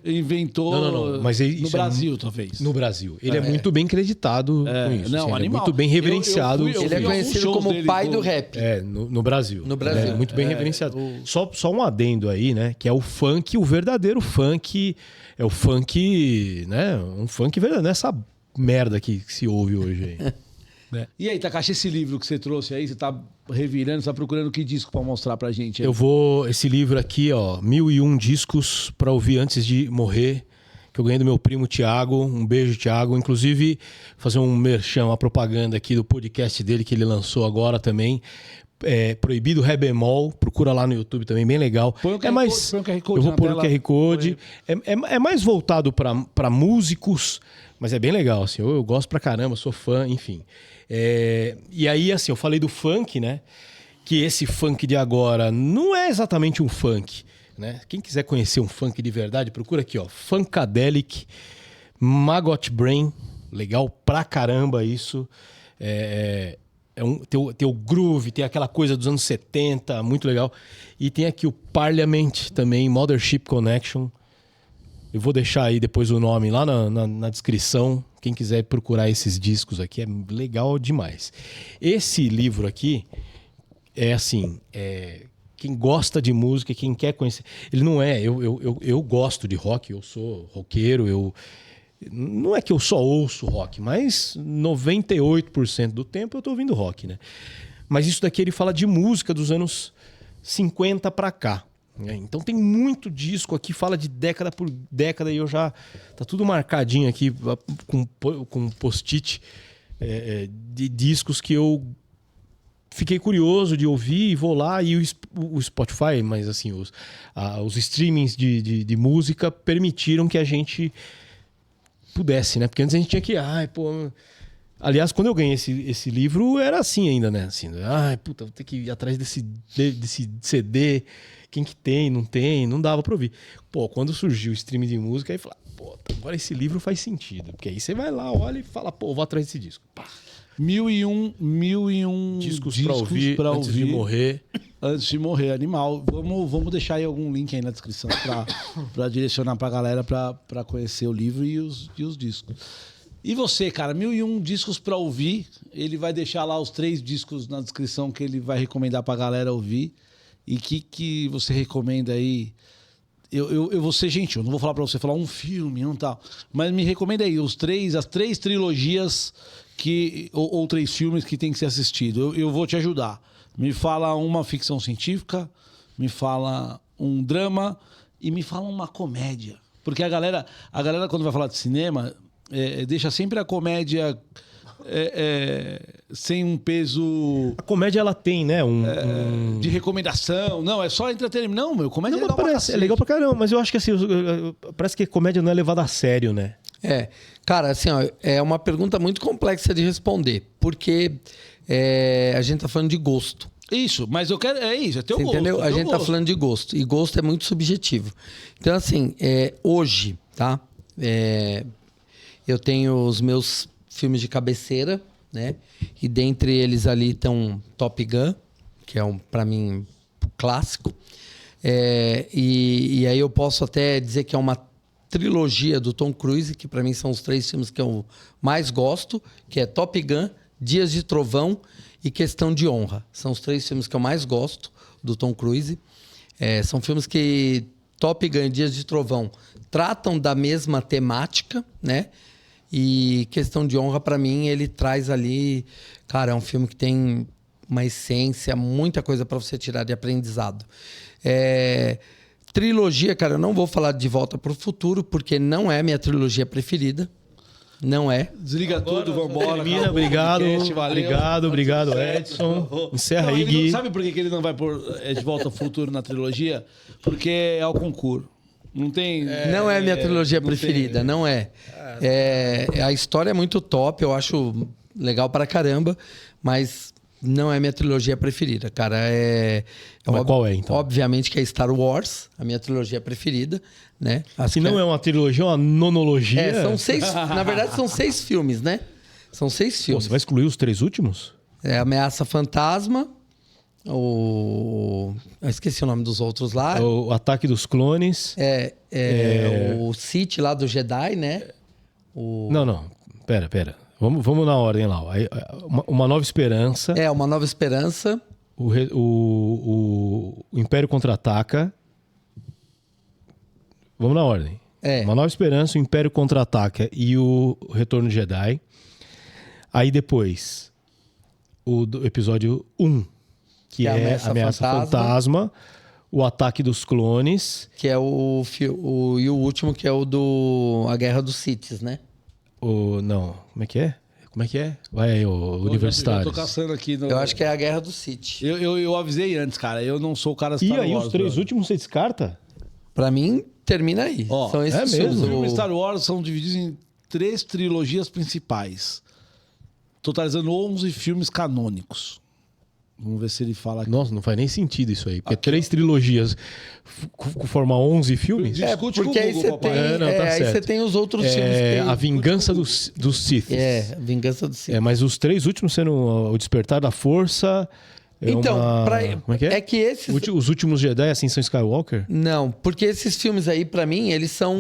Inventou não. Mas no Brasil, talvez. No Brasil. Ele é muito bem creditado com isso. Não, assim, animal. Ele é muito bem reverenciado. Ele é conhecido como o pai do rap. No Brasil. No Brasil. Ele é muito bem reverenciado. Só um adendo aí, né? Que é o funk, o verdadeiro funk. É o funk, né? Um funk verdadeiro. Não é essa merda que se ouve hoje aí. E aí, Takashi, esse livro que você trouxe aí, você tá revirando, você tá procurando que disco pra mostrar pra gente? Aí? Esse livro aqui, ó, 1001 discos pra ouvir antes de morrer, que eu ganhei do meu primo Thiago. Um beijo, Thiago. Inclusive, fazer um merchan, uma propaganda aqui do podcast dele que ele lançou agora também. Proibido Ré bemol, procura lá no YouTube também, bem legal. Põe o QR Code eu vou pôr o QR Code. É mais voltado pra músicos, mas é bem legal, assim. Eu gosto pra caramba, sou fã, enfim. E aí, assim, eu falei do funk, né? Que esse funk de agora não é exatamente um funk, né? Quem quiser conhecer um funk de verdade, procura aqui, ó. Funkadelic, Maggot Brain. Legal pra caramba isso. Tem o groove, tem aquela coisa dos anos 70, muito legal. E tem aqui o Parliament também, Mothership Connection. Eu vou deixar aí depois o nome lá na descrição. Quem quiser procurar esses discos aqui, é legal demais. Esse livro aqui é assim, quem gosta de música, quem quer conhecer... Ele não é... Eu gosto de rock, eu sou roqueiro, não é que eu só ouço rock, mas 98% do tempo eu tô ouvindo rock, né? Mas isso daqui ele fala de música dos anos 50 pra cá. Então tem muito disco aqui, fala de década por década, e eu já... Tá tudo marcadinho aqui com post-it de discos que eu fiquei curioso de ouvir e vou lá. E o Spotify, mas assim, os streamings de música permitiram que a gente pudesse, né? Porque antes a gente tinha que... Aliás, quando eu ganhei esse livro, era assim ainda, né? Assim, puta, vou ter que ir atrás desse CD. Quem que tem, não dava pra ouvir. Pô, quando surgiu o streaming de música, aí eu falei, agora esse livro faz sentido. Porque aí você vai lá, olha e fala, vou atrás desse disco. Pá. 1001 discos pra ouvir antes de morrer. Antes de morrer, animal. Vamos deixar aí algum link aí na descrição pra direcionar pra galera pra conhecer o livro e os discos. E você, cara, 1001 discos pra ouvir. Ele vai deixar lá os 3 discos na descrição que ele vai recomendar pra galera ouvir. E que você recomenda aí? Eu vou ser gentil, não vou falar pra você falar um filme, não tal. Mas me recomenda aí as 3 trilogias ou 3 filmes que tem que ser assistido. Eu vou te ajudar. Me fala uma ficção científica, me fala um drama e me fala uma comédia. Porque a galera quando vai falar de cinema, deixa sempre a comédia sem um peso... A comédia, ela tem, né? De recomendação. Não, é só entretenimento. Não, meu, comédia é legal pra cacete. É legal pra caramba, mas eu acho que assim, parece que comédia não é levada a sério, né? Cara, assim, ó, é uma pergunta muito complexa de responder, porque a gente tá falando de gosto. Isso, mas eu quero... É isso, é teu Você gosto. entendeu? A gente tá falando de gosto, e gosto é muito subjetivo. Então, assim, hoje, tá? Eu tenho os meus filmes de cabeceira, né? E dentre eles ali estão Top Gun, que é pra mim, clássico. E aí eu posso até dizer que é uma trilogia do Tom Cruise, que pra mim são os 3 filmes que eu mais gosto, que é Top Gun, Dias de Trovão e Questão de Honra. São os 3 filmes que eu mais gosto do Tom Cruise. São filmes que Top Gun e Dias de Trovão tratam da mesma temática, né? E Questão de Honra, pra mim, ele traz ali... Cara, é um filme que tem uma essência, muita coisa pra você tirar de aprendizado. Trilogia, cara, eu não vou falar de Volta pro Futuro, porque não é minha trilogia preferida. Não é. Desliga agora, tudo, vambora. Termina, obrigado, Edson. Encerra aí, Gui. Sabe por que ele não vai pôr De Volta ao Futuro na trilogia? Porque é ao concurso. Não tem... não é minha trilogia preferida, não é. A história é muito top, eu acho legal pra caramba, mas não é minha trilogia preferida, cara. Mas qual é, então? Obviamente que é Star Wars, a minha trilogia preferida, né? Se não é uma trilogia, é uma nonologia. São 6... Na verdade, são 6 filmes, né? São 6 filmes. Você vai excluir os 3 últimos? Ameaça Fantasma... Eu esqueci o nome dos outros lá. O Ataque dos Clones. O Sith lá do Jedi, né? Não. Pera. Vamos na ordem lá. Uma Nova Esperança. Uma Nova Esperança. O Império Contra-Ataca. Vamos na ordem. Uma Nova Esperança, o Império Contra-Ataca e o Retorno de Jedi. Aí depois, o episódio 1. Que é Ameaça Fantasma, o Ataque dos Clones. Que é e o último, que é o do A Guerra dos Siths, né? Não, como é que é? Vai aí, Universitários. Eu tô caçando aqui. Eu acho que é A Guerra dos Siths. Eu avisei antes, cara. Eu não sou o cara Star Wars. E aí os 3 últimos você descarta? Pra mim, termina aí. São esses mesmo? Os filmes Star Wars são divididos em 3 trilogias principais. Totalizando 11 filmes canônicos. Vamos ver se ele fala aqui. Nossa, não faz nem sentido isso aí. Porque 3 trilogias formam 11 filmes? Discute porque com o Google, aí você tem os outros filmes. A Vingança dos Sith. A Vingança dos Sith. Mas os 3 últimos sendo O Despertar da Força... Como é que é? É que esses... Os últimos Jedi, Ascensão Skywalker? Não, porque esses filmes aí, pra mim, eles são...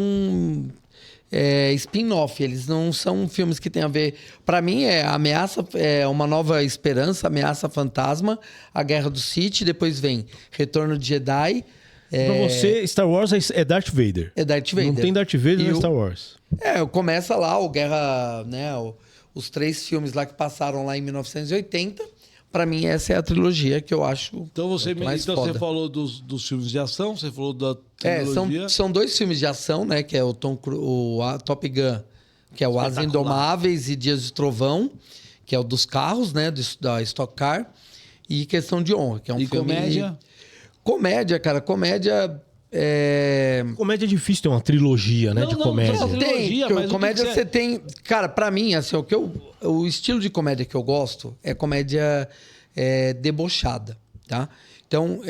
spin-off, eles não são filmes que tem a ver... Pra mim, Ameaça, Uma Nova Esperança, Ameaça Fantasma, A Guerra do Sith, depois vem Retorno de Jedi... Pra você, Star Wars é Darth Vader. É Darth Vader. Não tem Darth Vader no Star Wars. Começa lá, o Guerra... né, os 3 filmes lá que passaram lá em 1980... Pra mim, essa é a trilogia que eu acho então você falou dos filmes de ação, você falou da trilogia. São 2 filmes de ação, né? Que é o Top Gun, que é o Asas Indomáveis e Dias de Trovão, que é o dos carros, né? Da Stock Car. e Questão de Honra, que é um E filme... comédia? Comédia, cara. Comédia... Comédia é difícil ter uma trilogia, né? Não, de não, comédia. não, Tem, mas o que comédia que você tem... Cara, pra mim, assim, o estilo de comédia que eu gosto é comédia debochada, tá? Então,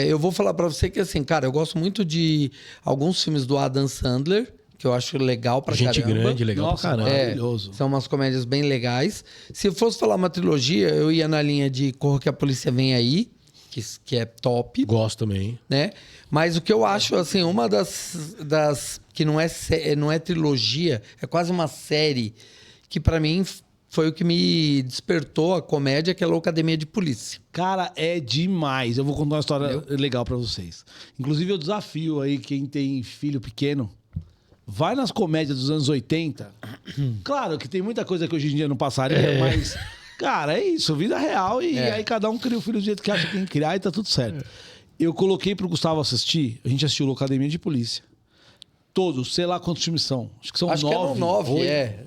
eu vou falar pra você que, assim, cara, eu gosto muito de alguns filmes do Adam Sandler, que eu acho legal pra Gente caramba. grande, legal Nossa, pra caramba. maravilhoso. São umas comédias bem legais. Se eu fosse falar uma trilogia, eu ia na linha de Corra que a Polícia Vem Aí, que é top, Gosto também. né? Mas o que eu acho, assim, uma das que não é trilogia, é quase uma série, que pra mim foi o que me despertou a comédia, que é a Loucademia de Polícia. Cara, é demais. Eu vou contar uma história legal pra vocês. Inclusive, eu desafio aí quem tem filho pequeno, vai nas comédias dos anos 80. Claro que tem muita coisa que hoje em dia não passaria, mas... Cara, é isso, vida real. E aí cada um cria o filho do jeito que acha que tem que criar e tá tudo certo. Eu coloquei pro Gustavo assistir, a gente assistiu Loucademia de Polícia. Todos, sei lá quantos filmes são. Acho que são Acho que eram 9,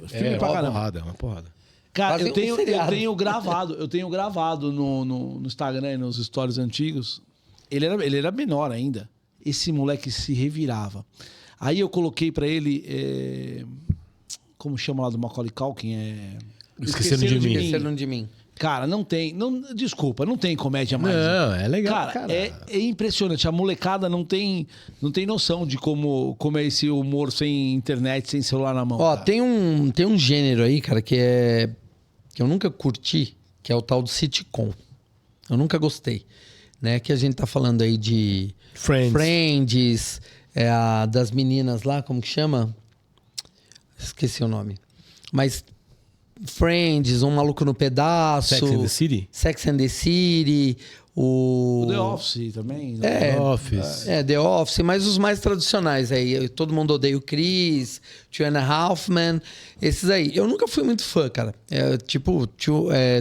Filme pra uma caramba. porrada, uma porrada. Cara, Quase eu um tenho seriado. gravado no Instagram e nos stories antigos. Ele era menor ainda. Esse moleque se revirava. Aí eu coloquei pra ele... como chama lá do Macaulay Culkin? Esqueceram de Mim. Esqueceram de Mim. Cara, desculpa, não tem comédia mais. Não, é legal. Cara, é impressionante. A molecada não tem noção de como é esse humor sem internet, sem celular na mão. Ó, cara. tem um gênero aí, cara, que eu nunca curti, que é o tal do sitcom. Eu nunca gostei, né? Que a gente tá falando aí de Friends, das meninas lá, como que chama? Esqueci o nome. Mas Friends, Um Maluco no Pedaço. Sex and the City? Sex and the City. O The Office também. The Office. The Office, mas os mais tradicionais aí. Todo Mundo Odeia o Chris, Two and a Half Men, esses aí. Eu nunca fui muito fã, cara.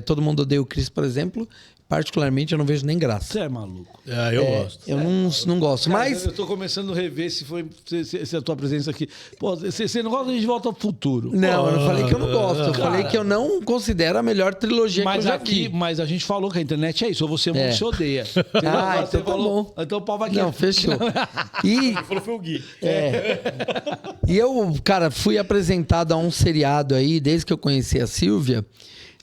Todo Mundo Odeia o Chris, por exemplo, particularmente eu não vejo nem graça. Você é maluco. Eu gosto. Eu não gosto, Cara, mas... eu tô começando a rever se a tua presença aqui... Pô, você não gosta de Volta ao Futuro. Não, eu não falei que eu não gosto. Eu falei que eu não considero a melhor trilogia que eu já vi. Mas a gente falou que a internet é isso. Ou você ama ou você odeia. Ah, Você então tá bom. Então o pau vai aqui. Não, fechou. E... falou foi o Gui. E eu, cara, fui apresentado a um seriado aí, desde que eu conheci a Silvia,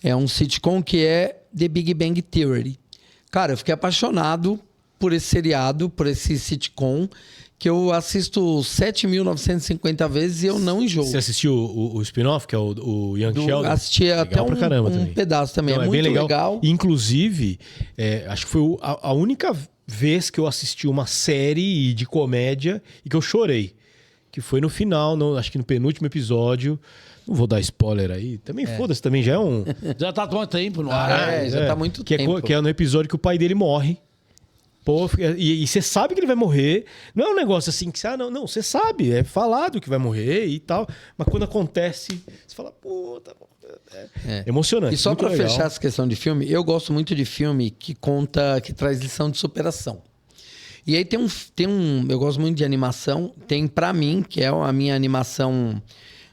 é um sitcom que é The Big Bang Theory. Cara, eu fiquei apaixonado por esse seriado, por esse sitcom, que eu assisto 7.950 vezes e eu não enjoo. Você assistiu o spin-off, que é o Young Sheldon? Assisti Legal até pra caramba um também. pedaço também, Não, é muito bem legal. Inclusive, acho que foi a única vez que eu assisti uma série de comédia e que eu chorei. Que foi no final, acho que no penúltimo episódio. Não vou dar spoiler aí. Também foda-se, também já é um... Já tá há muito tempo no ar. Já tá há muito tempo. Que é no episódio que o pai dele morre. Pô, e você sabe que ele vai morrer. Não é um negócio assim que você... Não, você sabe. É falado que vai morrer e tal. Mas quando acontece, você fala, puta... É emocionante. E só muito pra legal. fechar essa questão de filme, eu gosto muito de filme que traz lição de superação. E aí eu gosto muito de animação. Tem pra mim, que é a minha animação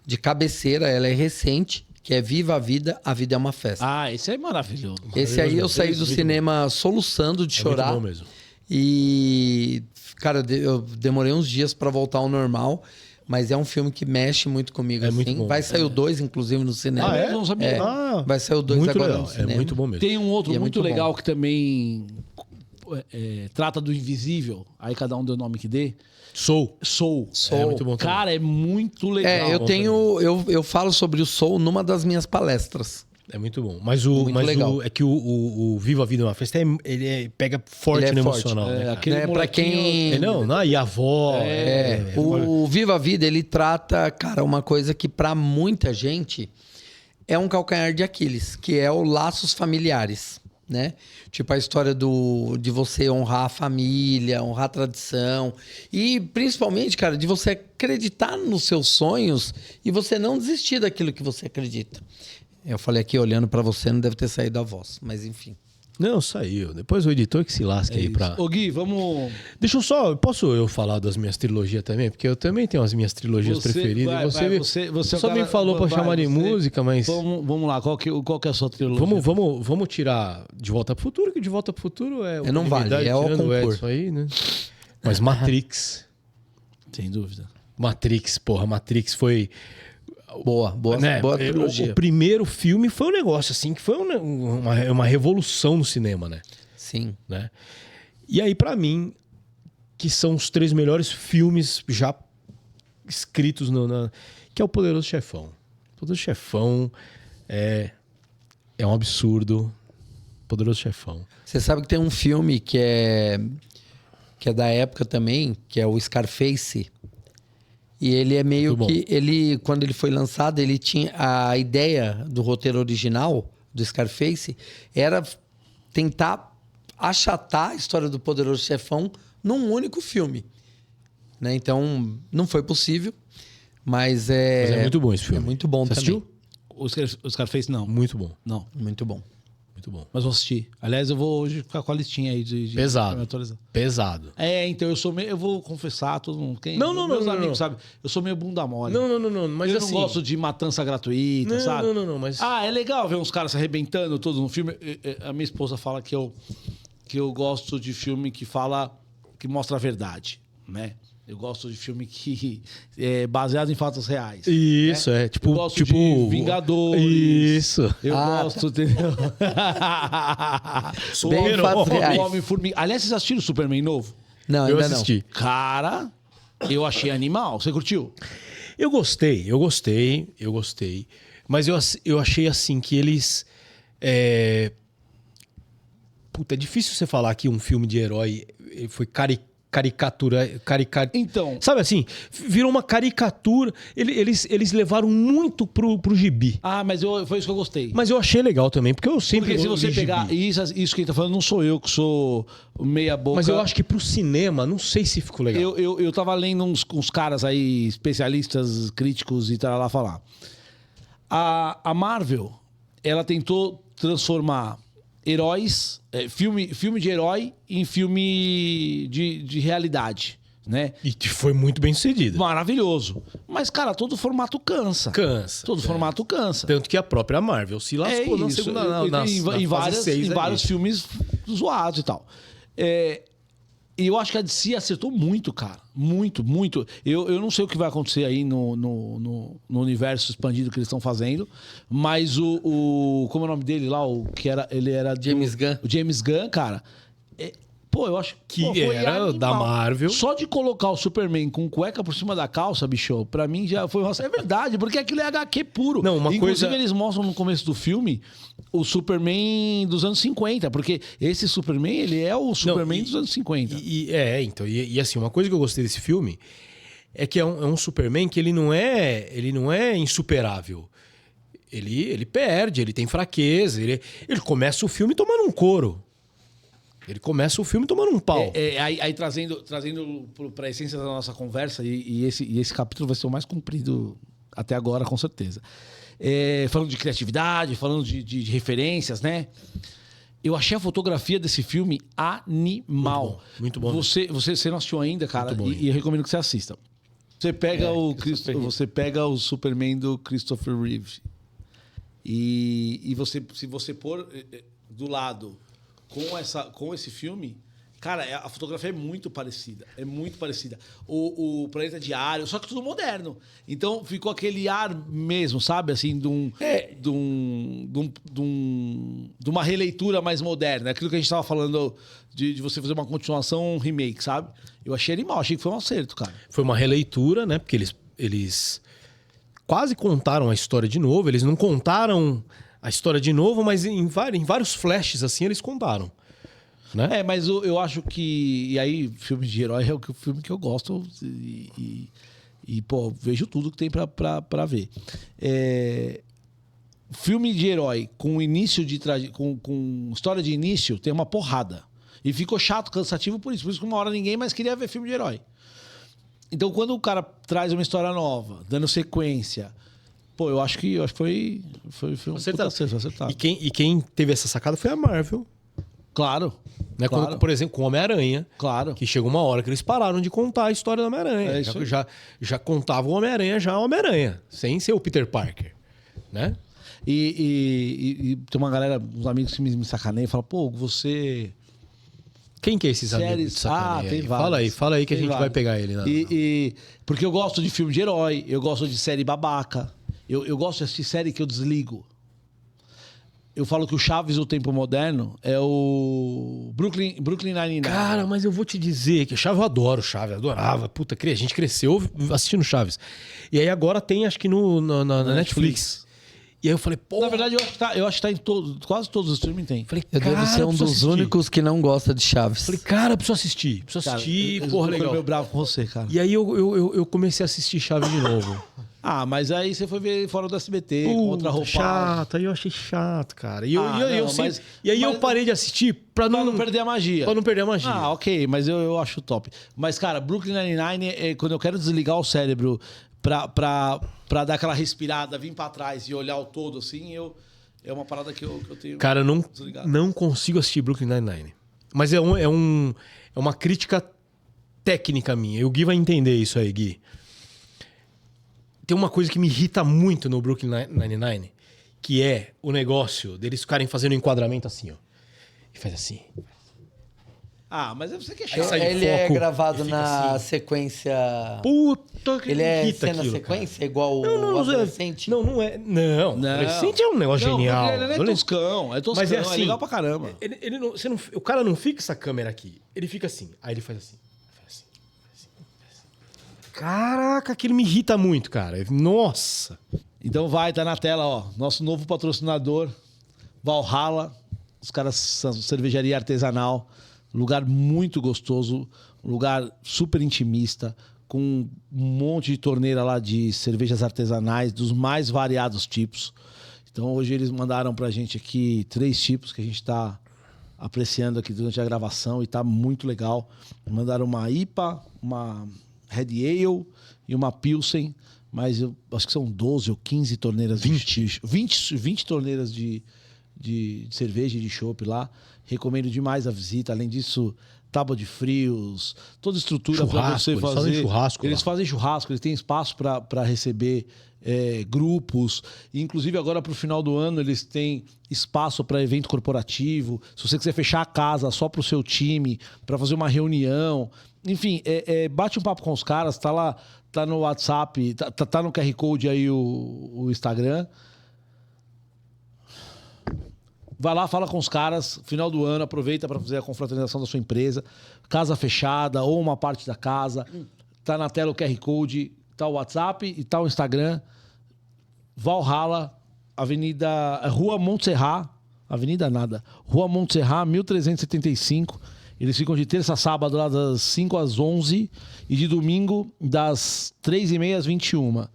de cabeceira, ela é recente, que é Viva a Vida é uma Festa. Ah, esse é maravilhoso. Esse aí eu saí do cinema soluçando de chorar. Muito bom mesmo. E, cara, eu demorei uns dias pra voltar ao normal, mas é um filme que mexe muito comigo. É assim. muito bom. Vai sair o 2, inclusive, no cinema. Ah, é? Não sabia. Vai sair o 2 muito agora legal. no cinema. É muito bom mesmo. Tem um outro E é muito muito legal bom. que também trata do invisível. Aí cada um deu o nome que dê. Soul. Soul. É muito bom também. Cara, é muito legal. Eu falo sobre o Soul numa das minhas palestras. É muito bom. Mas legal. é que o Viva a Vida é uma Festa, pega forte Ele é no forte. emocional. Né, cara? Aquele Pra molequinho... quem... E a avó. O Viva a Vida, ele trata, cara, uma coisa que pra muita gente é um calcanhar de Aquiles, que é o laços familiares, né? Tipo a história de você honrar a família, honrar a tradição e principalmente, cara, de você acreditar nos seus sonhos e você não desistir daquilo que você acredita. Eu falei aqui olhando pra você, não deve ter saído a voz, mas enfim. Não, saiu. Depois o editor que se lasque aí pra... Ô Gui, vamos... Deixa eu só... Posso eu falar das minhas trilogias também? Porque eu também tenho as minhas trilogias preferidas. Você só me falou pra chamar de música, mas... Vamos lá, qual que é a sua trilogia? Vamos tirar De Volta pro Futuro, que De Volta pro Futuro é... Não vale, é o concurso aí, né? Mas Matrix... Sem dúvida. Matrix foi... Boa trilogia. O primeiro filme foi um negócio assim, que foi uma revolução no cinema, né? Sim. Né? E aí, pra mim, que são os 3 melhores filmes já escritos que é o Poderoso Chefão. O Poderoso Chefão é um absurdo. Poderoso Chefão. Você sabe que tem um filme que é da época também, que é o Scarface. E ele é meio que... quando ele foi lançado, ele tinha... A ideia do roteiro original do Scarface era tentar achatar a história do Poderoso Chefão num único filme. Né? Então, não foi possível, mas é muito bom esse filme. É muito bom. Você também. Assistiu? O Scarface, não. Muito bom. Não. Muito bom. Muito bom. Mas vou assistir. Aliás, eu vou hoje ficar com a listinha aí de Pesado. me atualizar. Pesado. Então eu vou confessar, todo mundo. Meus amigos, sabe? Eu sou meio bunda mole. Não. Mas eu assim... não gosto de matança gratuita, sabe? Não, mas... É legal ver uns caras se arrebentando todos no filme. A minha esposa fala que eu gosto de filme que mostra a verdade, né? Eu gosto de filme que é baseado em fatos reais. Isso, né? Tipo... Eu gosto de Vingadores. Isso. Eu gosto, entendeu? Bem fatos reais. Homem-Formiga. Aliás, vocês assistiram o Superman novo? Não, eu ainda assisti. não. Cara, eu achei animal. Você curtiu? Eu gostei. Mas eu achei assim que eles... Puta, é difícil você falar que um filme de herói foi caricatura. Então... Sabe assim? Virou uma caricatura. Eles levaram muito pro gibi. mas foi isso que eu gostei. Mas eu achei legal também, porque eu sempre... Porque se você pegar... Isso que ele tá falando, não sou eu que sou meia boca. Mas eu acho que pro cinema, não sei se ficou legal. Eu tava lendo uns caras aí, especialistas, críticos e tal lá falar. A Marvel, ela tentou transformar heróis, filme de herói em filme de realidade, né? E foi muito bem sucedido. Maravilhoso. Mas, cara, todo formato cansa. Todo formato cansa. Tanto que a própria Marvel se lascou na segunda... Em vários filmes zoados e tal. E eu acho que a DC acertou muito, cara. Muito. Eu não sei o que vai acontecer aí no universo expandido que eles estão fazendo, mas como é o nome dele lá? Ele era... James Gunn. O James Gunn, cara. Eu acho que era animal. Da Marvel. Só de colocar o Superman com cueca por cima da calça, bicho, pra mim já foi... É verdade, porque aquilo é HQ puro. Não, Inclusive, eles mostram no começo do filme o Superman dos anos 50, porque esse Superman, ele é o Superman dos anos 50. E assim, uma coisa que eu gostei desse filme é que é um Superman que ele não é insuperável. Ele perde, ele tem fraqueza, ele começa o filme tomando um couro. Ele começa o filme tomando um pau. Aí trazendo para a essência da nossa conversa, e esse capítulo vai ser o mais comprido até agora, com certeza. Falando de criatividade, falando de referências, né? Eu achei a fotografia desse filme animal. Muito bom. Você não assistiu ainda, cara, e eu recomendo que você assista. Você pega você pega o Superman do Christopher Reeve. E se você pôr do lado com esse filme, cara, a fotografia é muito parecida. O Planeta Diário, só que tudo moderno. Então ficou aquele ar mesmo, sabe? Assim, de uma releitura mais moderna. Aquilo que a gente estava falando de você fazer uma continuação, um remake, sabe? Eu achei animal, achei que foi um acerto, cara. Foi uma releitura, né? Porque eles quase contaram a história de novo. Eles não contaram a história de novo, mas em vários flashes, assim, eles contaram. Né? Mas eu acho que... E aí, filme de herói é o filme que eu gosto pô, vejo tudo que tem pra ver. Filme de herói com início com história de início tem uma porrada. E ficou chato, cansativo por isso. Por isso que uma hora ninguém mais queria ver filme de herói. Então, quando o cara traz uma história nova, dando sequência... Pô, eu acho que foi um acertado. acertado. E quem teve essa sacada foi a Marvel. Claro. Né? Claro. Quando, por exemplo, com o Homem-Aranha, Claro. que chegou uma hora que eles pararam de contar a história do Homem-Aranha. É isso aí. Já contava o Homem-Aranha, sem ser o Peter Parker. Né? E tem uma galera, uns amigos que me sacaneiam e falam, pô, você... Quem que é esses amigos de sacaneia aí? Fala aí que a gente vai pegar ele. Porque eu gosto de filme de herói, eu gosto de série babaca, eu gosto de assistir série que eu desligo. Eu falo que o Chaves do tempo moderno é o Brooklyn Nine-Nine. Cara, mas eu vou te dizer que o Chaves, eu adoro o Chaves, adorava. Puta, a gente cresceu assistindo Chaves. E aí agora tem, acho que na Netflix. E aí eu falei, pô... Na verdade, eu acho que tá em quase todos os streaming tem. Falei, Eu devo ser um dos únicos que não gosta de Chaves. Falei, cara, preciso assistir. Porra, legal. Eu meio bravo com você, cara. E aí eu comecei a assistir Chaves de novo. Mas aí você foi ver fora do SBT, com outra roupa. Chato, aí eu achei chato, cara. E aí eu parei de assistir pra não perder a magia. Pra não perder a magia. Ok, mas eu acho top. Mas, cara, Brooklyn Nine-Nine é quando eu quero desligar o cérebro pra dar aquela respirada, vir pra trás e olhar o todo, assim, é uma parada que eu tenho. Cara, eu não consigo assistir Brooklyn Nine-Nine. Mas é uma crítica técnica minha. E o Gui vai entender isso aí, Gui. Tem uma coisa que me irrita muito no Brooklyn Nine-Nine, que é o negócio deles ficarem fazendo um enquadramento assim, ó. E faz assim. Mas você que é chato. Ele é gravado na sequência... Puta que Ele é irrita cena aquilo, sequência, cara. igual o adolescente? Não é. Não, o adolescente é um negócio genial. Ele é toscão, Mas é assim, legal pra caramba. O cara não fixa a câmera aqui. Ele fica assim. Aí ele faz assim. Caraca, aquilo me irrita muito, cara. Nossa. Então tá na tela, ó. Nosso novo patrocinador, Valhalla. Os caras são cervejaria artesanal. Lugar muito gostoso. Um lugar super intimista. Com um monte de torneira lá de cervejas artesanais dos mais variados tipos. Então hoje eles mandaram pra gente aqui 3 tipos que a gente tá apreciando aqui durante a gravação e tá muito legal. Mandaram uma IPA, uma Red Ale e uma Pilsen, mas eu acho que são 12 ou 15 torneiras. 20 torneiras de cerveja e de chopp lá. Recomendo demais a visita. Além disso, tábua de frios, toda estrutura para você fazer. Eles fazem churrasco, eles têm espaço para receber grupos. Inclusive, agora para o final do ano, eles têm espaço para evento corporativo. Se você quiser fechar a casa só para o seu time, para fazer uma reunião. Enfim, bate um papo com os caras, tá lá, tá no WhatsApp, tá no QR Code aí o Instagram. Vai lá, fala com os caras, final do ano, aproveita para fazer a confraternização da sua empresa, casa fechada ou uma parte da casa. Tá na tela o QR Code, tá o WhatsApp e tá o Instagram. Valhalla, Rua Montserrat, Rua Montserrat, 1375. Eles ficam de terça a sábado lá das 5 às 11 e de domingo das 3h30 às 21h.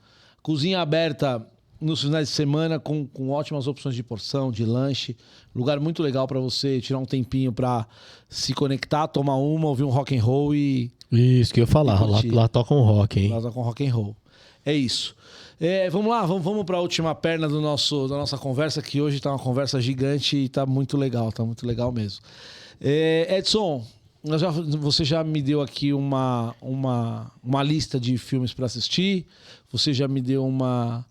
Cozinha aberta nos finais de semana com ótimas opções de porção, de lanche. Lugar muito legal para você tirar um tempinho para se conectar, tomar uma, ouvir um rock and roll e... Isso que eu ia falar. Lá toca um rock, hein? Lá toca um rock and roll. É isso. Vamos lá, vamos para a última perna da nossa conversa, que hoje tá uma conversa gigante e tá muito legal mesmo. Edson, você já me deu aqui uma lista de filmes para assistir, você já me deu uma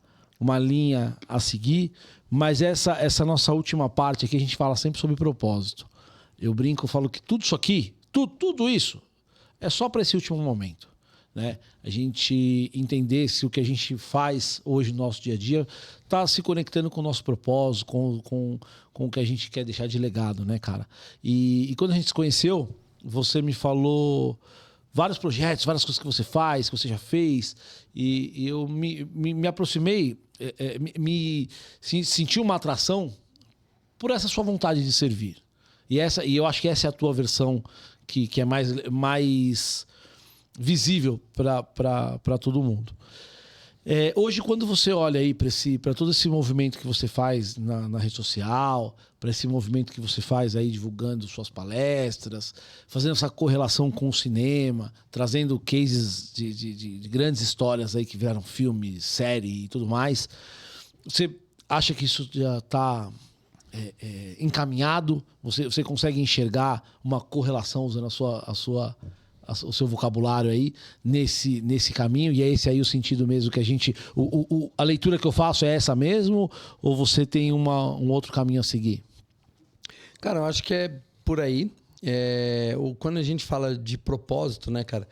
linha a seguir, mas essa nossa última parte aqui a gente fala sempre sobre propósito. Eu brinco, eu falo que tudo isso aqui, tudo isso é só para esse último momento, né? A gente entender se o que a gente faz hoje no nosso dia a dia está se conectando com o nosso propósito, com o que a gente quer deixar de legado, né, cara? E quando a gente se conheceu, você me falou vários projetos, várias coisas que você faz, que você já fez, e eu me aproximei, senti uma atração por essa sua vontade de servir. E eu acho que essa é a tua versão que é mais visível para todo mundo. Hoje, quando você olha aí para todo esse movimento que você faz na rede social, para esse movimento que você faz aí divulgando suas palestras, fazendo essa correlação com o cinema, trazendo cases de grandes histórias aí que vieram filme, série e tudo mais, você acha que isso já está encaminhado? Você consegue enxergar uma correlação usando o seu vocabulário aí nesse caminho? E é esse aí o sentido mesmo que a gente... a leitura que eu faço é essa mesmo? Ou você tem um outro caminho a seguir? Cara, eu acho que é por aí. Quando a gente fala de propósito, né, cara?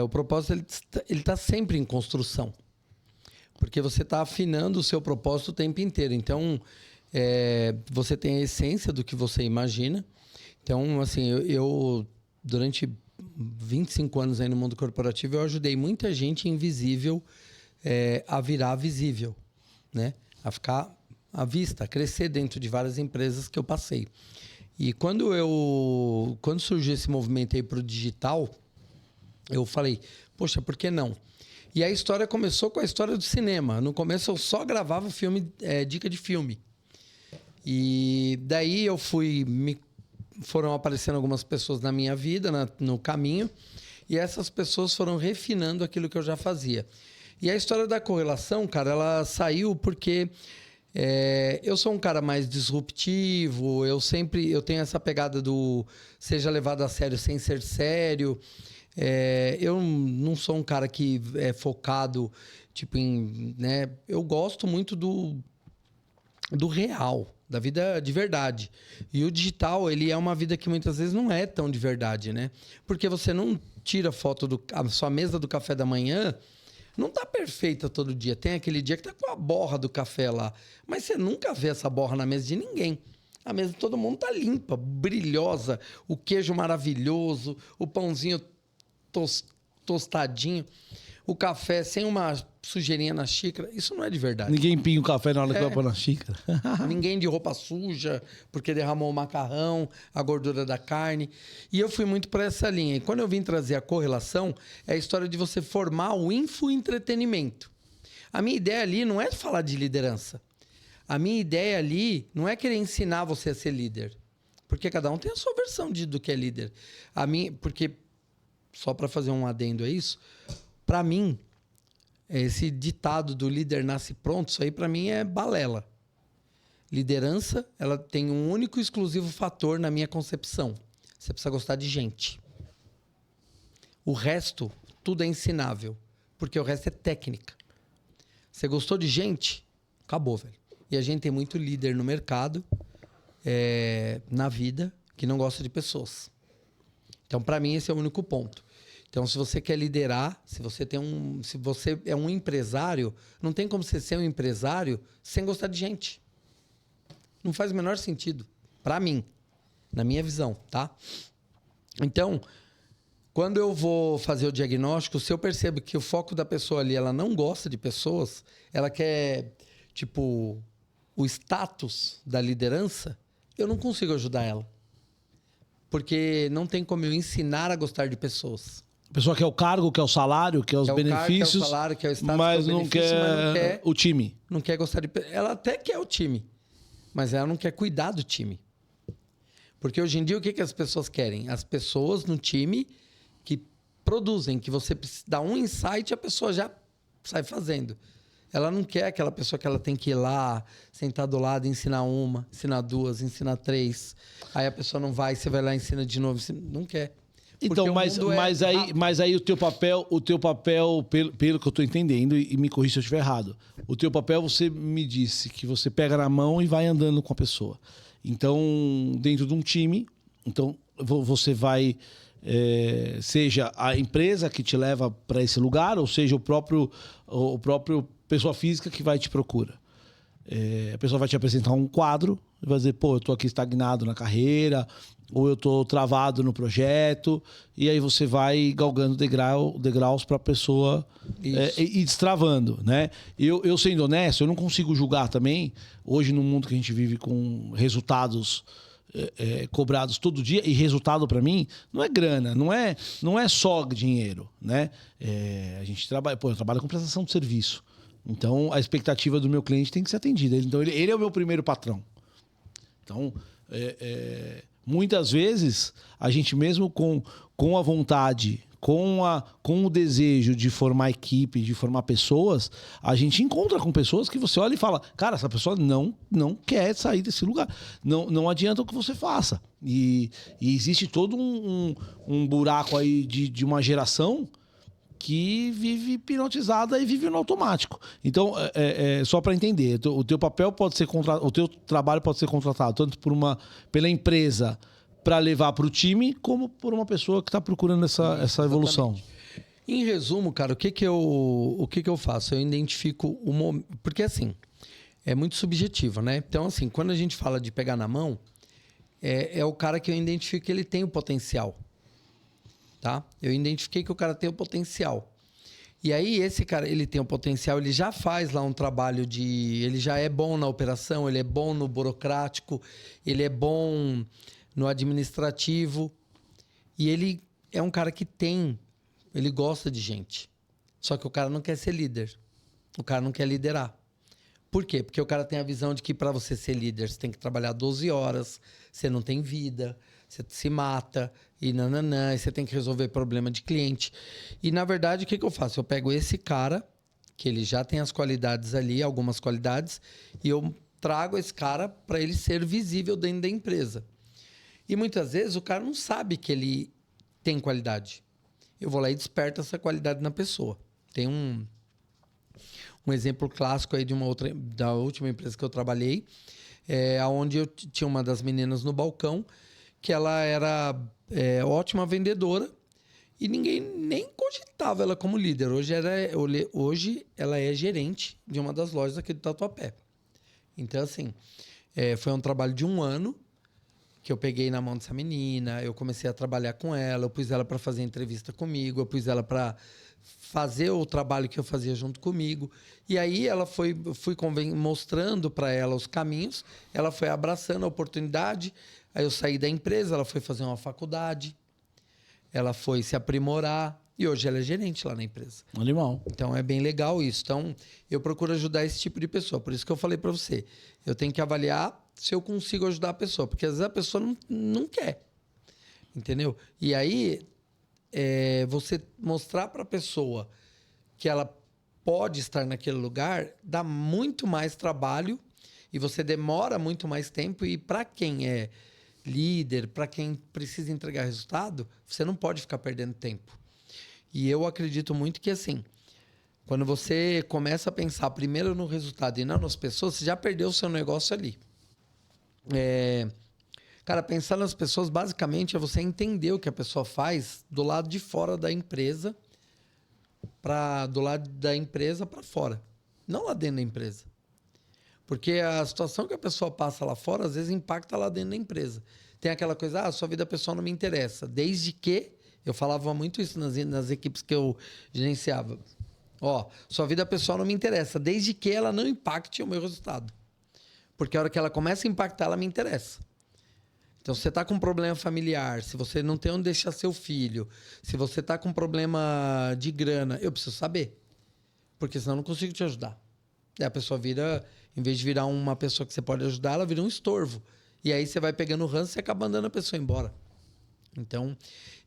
O propósito, ele tá sempre em construção. Porque você está afinando o seu propósito o tempo inteiro. Então, você tem a essência do que você imagina. Então, assim, eu durante 25 anos aí no mundo corporativo, eu ajudei muita gente invisível a virar visível, né? A ficar à vista, a crescer dentro de várias empresas que eu passei. E quando surgiu esse movimento aí para o digital, eu falei, poxa, por que não? E a história começou com a história do cinema. No começo eu só gravava filme, dica de filme. E daí foram aparecendo algumas pessoas na minha vida, no caminho, e essas pessoas foram refinando aquilo que eu já fazia. E a história da correlação, cara, ela saiu porque eu sou um cara mais disruptivo, eu tenho essa pegada do seja levado a sério sem ser sério. Eu não sou um cara que é focado tipo né? Eu gosto muito do real, da vida de verdade. E o digital, ele é uma vida que muitas vezes não é tão de verdade, né? Porque você não tira foto a sua mesa do café da manhã, não tá perfeita todo dia. Tem aquele dia que tá com a borra do café lá, mas você nunca vê essa borra na mesa de ninguém. A mesa de todo mundo tá limpa, brilhosa, o queijo maravilhoso, o pãozinho tostadinho, o café sem uma sujeirinha na xícara. Isso não é de verdade. Ninguém pinga o café na hora que vai pôr na xícara. Ninguém de roupa suja porque derramou o macarrão, a gordura da carne. E eu fui muito para essa linha. E quando eu vim trazer a correlação, é a história de você formar o infoentretenimento. A minha ideia ali não é falar de liderança. A minha ideia ali não é querer ensinar você a ser líder. Porque cada um tem a sua versão do que é líder. Porque só para fazer um adendo a isso, para mim, esse ditado do líder nasce pronto, isso aí para mim é balela. Liderança, ela tem um único e exclusivo fator na minha concepção. Você precisa gostar de gente. O resto, tudo é ensinável, porque o resto é técnica. Você gostou de gente? Acabou, velho. E a gente tem muito líder no mercado, na vida, que não gosta de pessoas. Então, para mim, esse é o único ponto. Então, se você quer liderar, se você é um empresário, não tem como você ser um empresário sem gostar de gente. Não faz o menor sentido. Para mim, na minha visão, tá? Então, quando eu vou fazer o diagnóstico, se eu percebo que o foco da pessoa ali, ela não gosta de pessoas, ela quer, tipo, o status da liderança, eu não consigo ajudar ela. Porque não tem como eu ensinar a gostar de pessoas. A pessoa quer o cargo, quer o salário, quer os benefícios, quer o salário, quer o status, mas não quer o time. Não quer gostar de... Ela até quer o time, mas ela não quer cuidar do time. Porque hoje em dia, o que as pessoas querem? As pessoas no time que produzem, que você dá um insight, a pessoa já sai fazendo. Ela não quer aquela pessoa que ela tem que ir lá, sentar do lado, ensinar uma, ensinar duas, ensinar três. Aí a pessoa não vai, você vai lá e ensina de novo. Não quer. Então, mas aí o teu papel, pelo que eu estou entendendo, e me corrija se eu estiver errado, o teu papel, você me disse que você pega na mão e vai andando com a pessoa. Então, dentro de um time, então você vai, seja a empresa que te leva para esse lugar, ou seja o próprio pessoa física que vai te procura. A pessoa vai te apresentar um quadro e vai dizer, pô, eu tô aqui estagnado na carreira, ou eu tô travado no projeto, e aí você vai galgando degraus para a pessoa ir destravando, né? Eu sendo honesto, eu não consigo julgar também, hoje no mundo que a gente vive com resultados cobrados todo dia, e resultado para mim não é grana, não é só dinheiro, né? A gente trabalha, eu trabalho com prestação de serviço. Então, a expectativa do meu cliente tem que ser atendida. Então, ele é o meu primeiro patrão. Então, muitas vezes, a gente mesmo com a vontade, com o desejo de formar equipe, de formar pessoas, a gente encontra com pessoas que você olha e fala, cara, essa pessoa não quer sair desse lugar. Não adianta o que você faça. E existe todo um buraco aí de uma geração que vive hipnotizada e vive no automático. Então, só para entender, o teu papel pode ser o teu trabalho pode ser contratado tanto pela empresa para levar para o time, como por uma pessoa que está procurando essa evolução. Exatamente. Em resumo, cara, o que eu faço? Eu identifico o momento. Porque assim, é muito subjetivo, né? Então, assim, quando a gente fala de pegar na mão, é o cara que eu identifico que ele tem o potencial. Tá? Eu identifiquei que o cara tem o potencial. E aí, esse cara, ele tem o potencial, ele já faz lá um trabalho ele já é bom na operação, ele é bom no burocrático, ele é bom no administrativo. E ele é um cara que ele gosta de gente. Só que o cara não quer ser líder. O cara não quer liderar. Por quê? Porque o cara tem a visão de que para você ser líder, você tem que trabalhar 12 horas, você não tem vida, você se mata, e nananã, e você tem que resolver problema de cliente. E, na verdade, o que eu faço? Eu pego esse cara, que ele já tem as qualidades ali, algumas qualidades, e eu trago esse cara para ele ser visível dentro da empresa. E muitas vezes o cara não sabe que ele tem qualidade. Eu vou lá e desperto essa qualidade na pessoa. Tem um exemplo clássico aí da última empresa que eu trabalhei, onde eu tinha uma das meninas no balcão, que ela era ótima vendedora e ninguém nem cogitava ela como líder. Hoje ela é gerente de uma das lojas aqui do Tatuapé. Então, assim, foi um trabalho de 1 ano que eu peguei na mão dessa menina, eu comecei a trabalhar com ela, eu pus ela para fazer entrevista comigo, eu pus ela para fazer o trabalho que eu fazia junto comigo. E aí fui mostrando para ela os caminhos, ela foi abraçando a oportunidade. Aí eu saí da empresa, ela foi fazer uma faculdade, ela foi se aprimorar e hoje ela é gerente lá na empresa. Animal. Então é bem legal isso. Então eu procuro ajudar esse tipo de pessoa. Por isso que eu falei para você, eu tenho que avaliar se eu consigo ajudar a pessoa, porque às vezes a pessoa não quer, entendeu? E aí você mostrar para a pessoa que ela pode estar naquele lugar dá muito mais trabalho e você demora muito mais tempo. E para quem é líder, para quem precisa entregar resultado, você não pode ficar perdendo tempo. E eu acredito muito que, assim, quando você começa a pensar primeiro no resultado e não nas pessoas, você já perdeu o seu negócio ali. Cara, pensar nas pessoas, basicamente, é você entender o que a pessoa faz do lado de fora da empresa, do lado da empresa para fora. Não lá dentro da empresa. Porque a situação que a pessoa passa lá fora, às vezes, impacta lá dentro da empresa. Tem aquela coisa, sua vida pessoal não me interessa. Desde que, eu falava muito isso nas equipes que eu gerenciava. Sua vida pessoal não me interessa, desde que ela não impacte o meu resultado. Porque a hora que ela começa a impactar, ela me interessa. Então, se você está com um problema familiar, se você não tem onde deixar seu filho, se você está com um problema de grana, eu preciso saber. Porque senão eu não consigo te ajudar. E a pessoa em vez de virar uma pessoa que você pode ajudar, ela vira um estorvo. E aí você vai pegando o ranço e acaba mandando a pessoa embora. Então,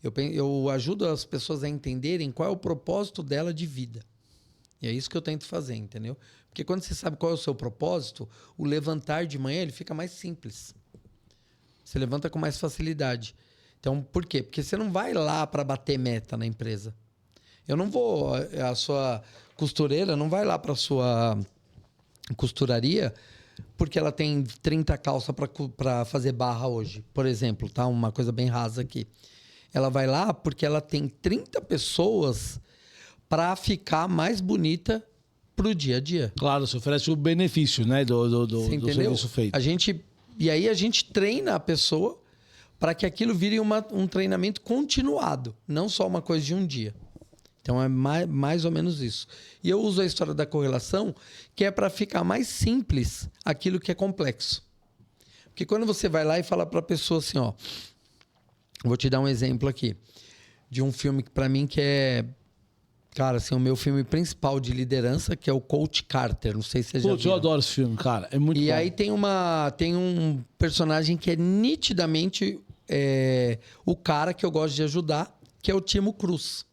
eu ajudo as pessoas a entenderem qual é o propósito dela de vida. E é isso que eu tento fazer, entendeu? Porque quando você sabe qual é o seu propósito, o levantar de manhã ele fica mais simples. Você levanta com mais facilidade. Então, por quê? Porque você não vai lá para bater meta na empresa. A sua costureira não vai lá para a sua costuraria porque ela tem 30 calças para fazer barra hoje, por exemplo, tá? Uma coisa bem rasa aqui. Ela vai lá porque ela tem 30 pessoas para ficar mais bonita pro dia a dia. Claro, você oferece o benefício, né, do serviço feito. E aí a gente treina a pessoa para que aquilo vire um treinamento continuado, não só uma coisa de um dia. Então é mais ou menos isso. E eu uso a história da correlação, que é para ficar mais simples aquilo que é complexo. Porque quando você vai lá e fala para a pessoa assim, vou te dar um exemplo aqui de um filme que para mim que é, cara, assim, o meu filme principal de liderança, que é o Coach Carter. Não sei se você já viu. Eu adoro esse filme, cara. É muito bom. E aí tem um personagem que é nitidamente o cara que eu gosto de ajudar que é o Timo Cruz.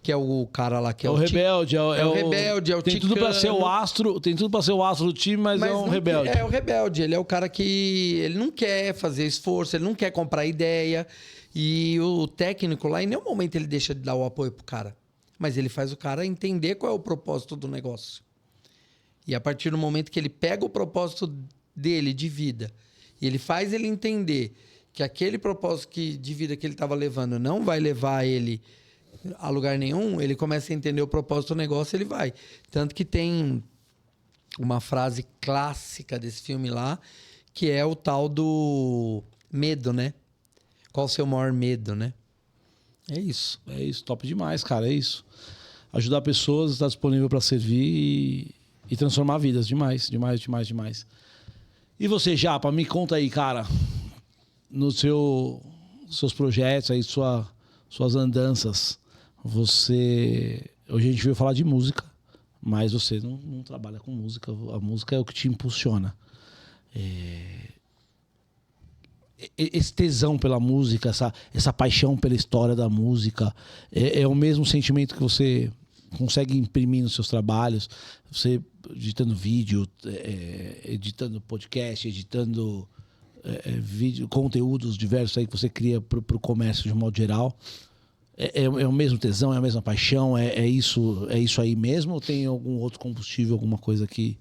Que é o cara lá que É o rebelde. É o rebelde, é o Tem tudo pra ser o astro, tem tudo pra ser o astro do time, mas é um não rebelde. É o rebelde. Ele é o cara que ele não quer fazer esforço, ele não quer comprar ideia. E o técnico lá, em nenhum momento ele deixa de dar o apoio pro cara. Mas ele faz o cara entender qual é o propósito do negócio. E a partir do momento que ele pega o propósito dele de vida e ele faz ele entender que aquele propósito de vida que ele estava levando não vai levar ele a lugar nenhum, ele começa a entender o propósito do negócio, ele vai. Tanto que tem uma frase clássica desse filme lá, que é o tal do medo, né? Qual o seu maior medo, né? É isso. É isso, top demais, cara, é isso. Ajudar pessoas, estar disponível para servir e transformar vidas, demais. E você, Japa, me conta aí, cara, nos seus projetos aí, suas andanças, hoje a gente veio falar de música, mas você não trabalha com música, a música é o que te impulsiona. Esse tesão pela música, essa paixão pela história da música, é o mesmo sentimento que você consegue imprimir nos seus trabalhos, você editando vídeo, editando podcast, editando vídeo, conteúdos diversos aí que você cria para o comércio de um modo geral. É o mesmo tesão, é a mesma paixão, é isso aí mesmo, ou tem algum outro combustível, alguma coisa que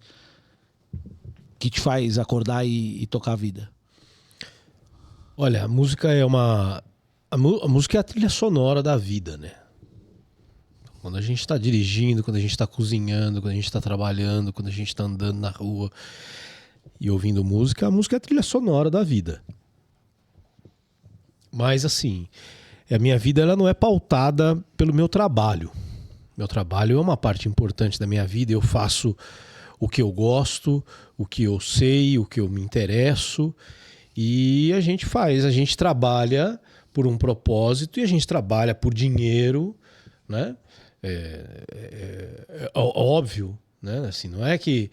te faz acordar e tocar a vida? Olha, a música é a música é a trilha sonora da vida, né? Quando a gente está dirigindo, quando a gente está cozinhando, quando a gente está trabalhando, quando a gente está andando na rua e ouvindo música, a música é a trilha sonora da vida. Mas assim, a minha vida ela não é pautada pelo meu trabalho. Meu trabalho é uma parte importante da minha vida. Eu faço o que eu gosto, o que eu sei, o que eu me interesso. E a gente trabalha por um propósito e a gente trabalha por dinheiro, né? É óbvio, né? Assim, não é que,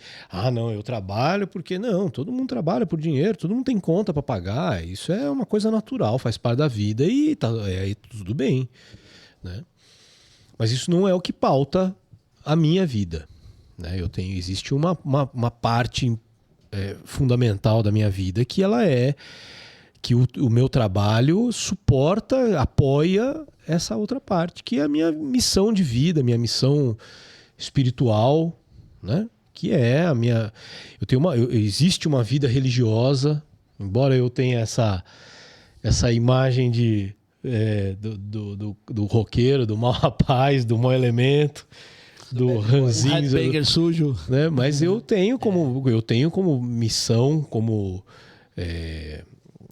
não, eu trabalho porque não, todo mundo trabalha por dinheiro, todo mundo tem conta para pagar, isso é uma coisa natural, faz parte da vida e tudo bem, né? Mas isso não é o que pauta a minha vida, né? Existe uma parte fundamental da minha vida que que o meu trabalho suporta, apoia essa outra parte, que é a minha missão de vida, minha missão espiritual, né? Que é a minha... existe uma vida religiosa, embora eu tenha essa imagem do roqueiro, do mau rapaz, do mau elemento, do ranzinho, Headbanger sujo, né? Mas eu tenho como missão, como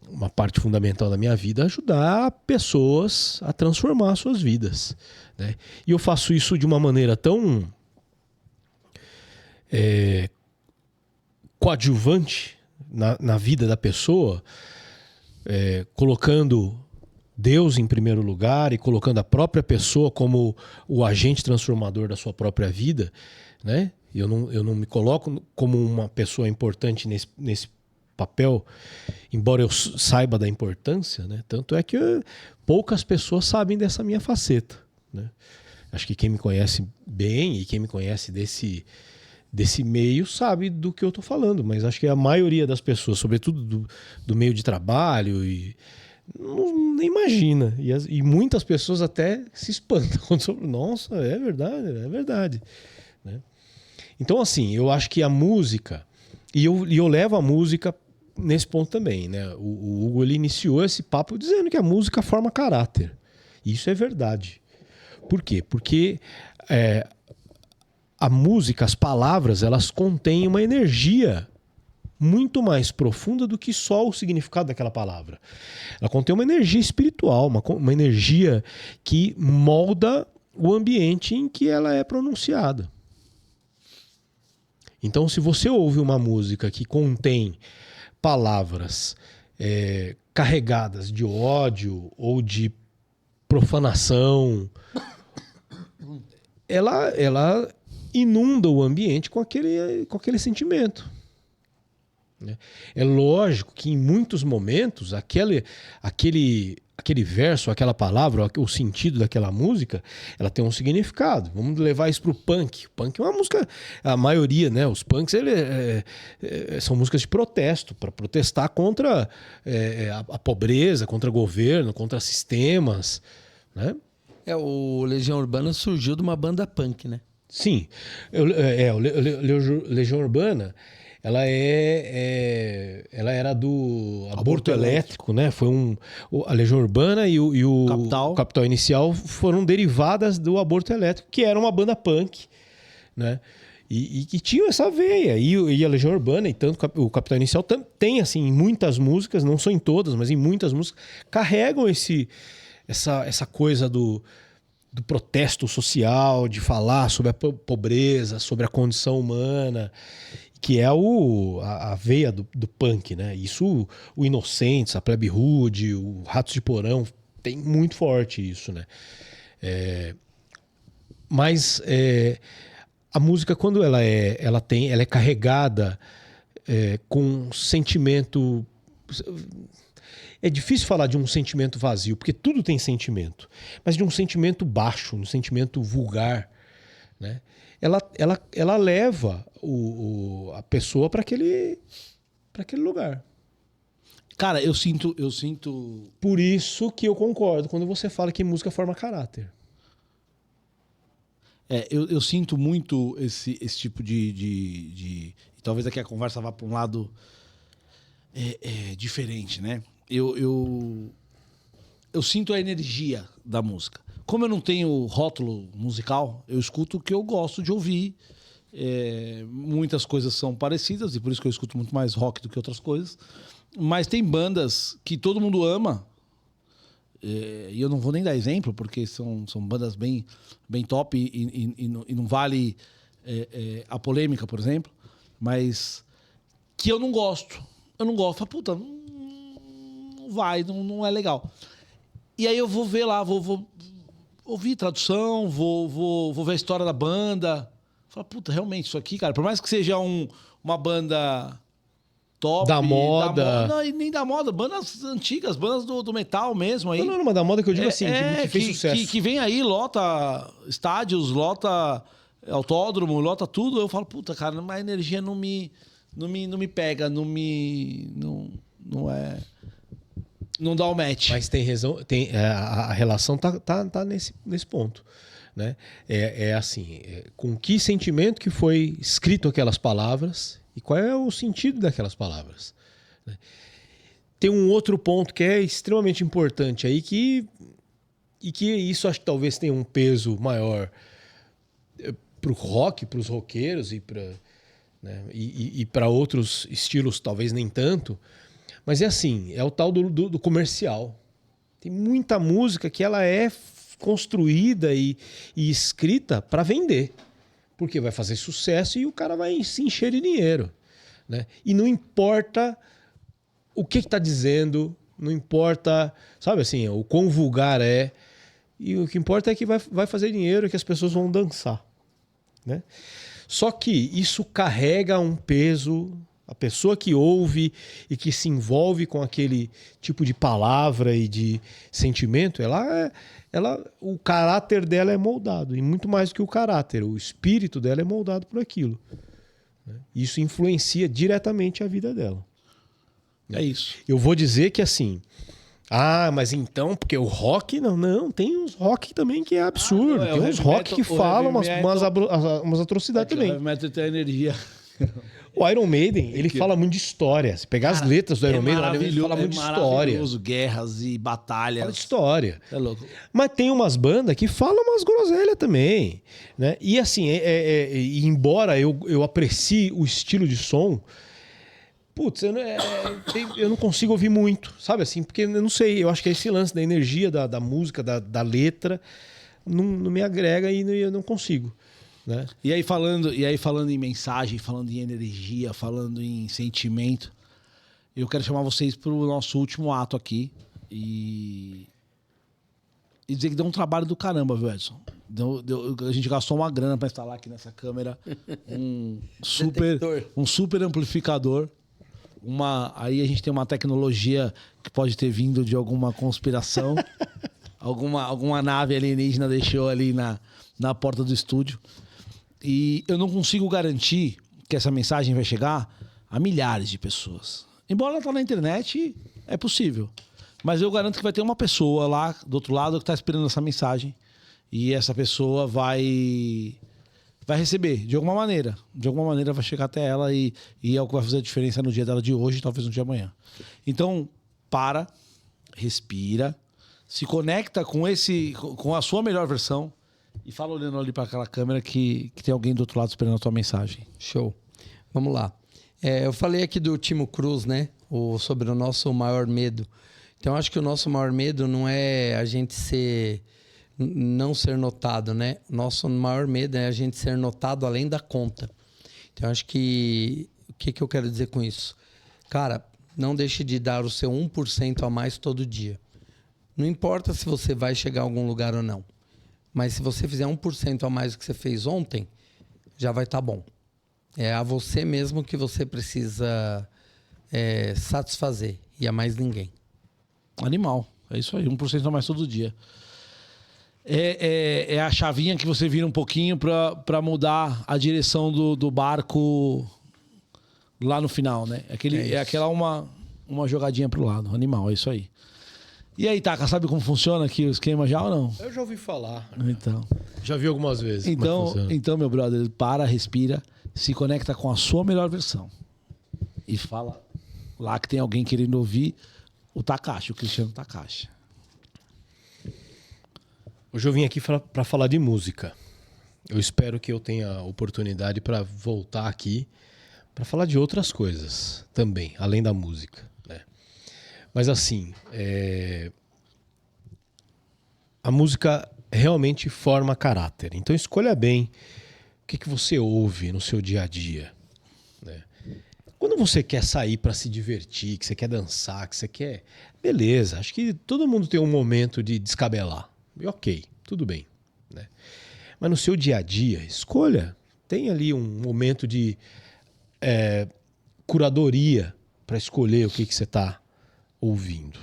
uma parte fundamental da minha vida, ajudar pessoas a transformar suas vidas, né? E eu faço isso de uma maneira tão coadjuvante na vida da pessoa, colocando Deus em primeiro lugar e colocando a própria pessoa como o agente transformador da sua própria vida, né? Eu não me coloco como uma pessoa importante nesse papel, embora eu saiba da importância, né? Tanto é que poucas pessoas sabem dessa minha faceta, né? Acho que quem me conhece bem e quem me conhece desse meio sabe do que eu estou falando, mas acho que a maioria das pessoas, sobretudo do meio de trabalho, nem imagina. E muitas pessoas até se espantam quando nossa, é verdade, né? Então, assim, eu acho que a música, e eu levo a música nesse ponto também, né? O Hugo, ele iniciou esse papo dizendo que a música forma caráter. E isso é verdade. Por quê? Porque a música, as palavras, elas contêm uma energia muito mais profunda do que só o significado daquela palavra. Ela contém uma energia espiritual, uma energia que molda o ambiente em que ela é pronunciada. Então, se você ouve uma música que contém palavras carregadas de ódio ou de profanação, ela inunda o ambiente com aquele sentimento. É lógico que em muitos momentos aquele aquele verso, aquela palavra, o sentido daquela música, ela tem um significado. Vamos levar isso pro punk. O punk é uma música, a maioria, né? Os punks são músicas de protesto, para protestar contra a pobreza, contra governo, contra sistemas, né? O Legião Urbana surgiu de uma banda punk, né? Sim. Legião Urbana, ela era do Aborto Elétrico, né? Foi a Legião Urbana e o Capital Inicial foram derivadas do Aborto Elétrico, que era uma banda punk, né? E que tinha essa veia. E a Legião Urbana, e tanto o Capital Inicial, tem, assim, em muitas músicas, não são em todas, mas em muitas músicas, carregam essa coisa do protesto social, de falar sobre a pobreza, sobre a condição humana, que é a veia do punk, né? Isso, o Inocentes, a Plebe Rude, o Ratos de Porão, tem muito forte isso, né? Mas a música, quando ela é carregada com sentimento... É difícil falar de um sentimento vazio, porque tudo tem sentimento, mas de um sentimento baixo, um sentimento vulgar, né? Ela leva a pessoa para aquele lugar. Cara, eu sinto... Por isso que eu concordo quando você fala que música forma caráter. Eu sinto muito esse tipo de... Talvez aqui a conversa vá para um lado diferente, né? Eu sinto a energia da música. Como eu não tenho rótulo musical, eu escuto o que eu gosto de ouvir. Muitas coisas são parecidas, e por isso que eu escuto muito mais rock do que outras coisas. Mas tem bandas que todo mundo ama, e eu não vou nem dar exemplo, porque são bandas bem top e não vale a polêmica, por exemplo, mas que eu não gosto. Eu não gosto. Falo, puta, não vai, não é legal. E aí eu vou ver lá, vou ouvir tradução, vou ver a história da banda. Falo, puta, realmente, isso aqui, cara, por mais que seja uma banda top... Da moda. Não, e nem da moda, bandas antigas, bandas do metal mesmo. Aí, Não, mas da moda que eu digo assim, que fez sucesso. Que vem aí, lota estádios, lota autódromo, lota tudo. Eu falo, puta, cara, a energia não me pega, não dá o match. Mas tem razão, a relação tá nesse ponto, né? Assim, com que sentimento que foi escrito aquelas palavras e qual é o sentido daquelas palavras, né? Tem um outro ponto que é extremamente importante aí que isso acho que talvez tenha um peso maior pro rock, pros roqueiros e para, né, e para outros estilos talvez nem tanto. Mas é assim, é o tal do comercial. Tem muita música que ela é construída e escrita para vender. Porque vai fazer sucesso e o cara vai se encher de dinheiro, né? E não importa o que está dizendo, não importa, sabe assim, o quão vulgar é. E o que importa é que vai fazer dinheiro e que as pessoas vão dançar, né? Só que isso carrega um peso... A pessoa que ouve e que se envolve com aquele tipo de palavra e de sentimento, o caráter dela é moldado. E muito mais do que o caráter, o espírito dela é moldado por aquilo, né? Isso influencia diretamente a vida dela. É isso. Eu vou dizer que assim... mas então, porque o rock... Não, tem uns rock também que é absurdo. Tem uns rock que falam umas atrocidades também. O heavy metal tem energia... O Iron Maiden, ele fala muito de história. Se pegar as letras do Iron Maiden, ele fala muito de história. Guerras e batalhas. Fala de história. É louco. Mas tem umas bandas que falam umas groselhas também, né? E assim, embora eu aprecie o estilo de som, putz, eu não consigo ouvir muito, sabe assim? Porque eu não sei, eu acho que é esse lance da energia da música, da letra, não me agrega e eu não consigo. Né? E aí falando em mensagem, falando em energia, falando em sentimento, eu quero chamar vocês para o nosso último ato aqui e dizer que deu um trabalho do caramba, viu, Edson? A gente gastou uma grana para instalar aqui nessa câmera um super amplificador, Aí a gente tem uma tecnologia que pode ter vindo de alguma conspiração. Alguma nave alienígena deixou ali na porta do estúdio. E eu não consigo garantir que essa mensagem vai chegar a milhares de pessoas. Embora ela tá na internet, é possível. Mas eu garanto que vai ter uma pessoa lá do outro lado que está esperando essa mensagem. E essa pessoa vai receber, de alguma maneira. De alguma maneira vai chegar até ela e é o que vai fazer a diferença no dia dela de hoje, talvez no dia de amanhã. Então, respira, se conecta com a sua melhor versão e fala olhando ali para aquela câmera que tem alguém do outro lado esperando a tua mensagem. Show. Vamos lá. Eu falei aqui do Timo Cruz, né? Sobre o nosso maior medo. Então, acho que o nosso maior medo não é a gente não ser notado, né? Nosso maior medo é a gente ser notado além da conta. Então, acho que... O que eu quero dizer com isso? Cara, não deixe de dar o seu 1% a mais todo dia. Não importa se você vai chegar a algum lugar ou não. Mas se você fizer 1% a mais do que você fez ontem, já vai estar bom. É a você mesmo que você precisa satisfazer. E a mais ninguém. Animal. É isso aí, 1% a mais todo dia. É a chavinha que você vira um pouquinho para mudar a direção do barco lá no final, né? Aquela uma jogadinha pro lado. Animal, é isso aí. E aí, Taka, sabe como funciona aqui o esquema já ou não? Eu já ouvi falar. Então. Já vi algumas vezes. Então, meu brother, respira, se conecta com a sua melhor versão. E fala lá que tem alguém querendo ouvir o Takashi, o Cristiano Takashi. Hoje eu vim aqui para falar de música. Eu espero que eu tenha oportunidade para voltar aqui para falar de outras coisas também, além da música, né? Mas assim, a música realmente forma caráter. Então escolha bem o que você ouve no seu dia a dia, né? Quando você quer sair para se divertir, que você quer dançar, que você quer... Beleza, acho que todo mundo tem um momento de descabelar. E ok, tudo bem, né? Mas no seu dia a dia, escolha. Tem ali um momento de curadoria para escolher o que você está ouvindo,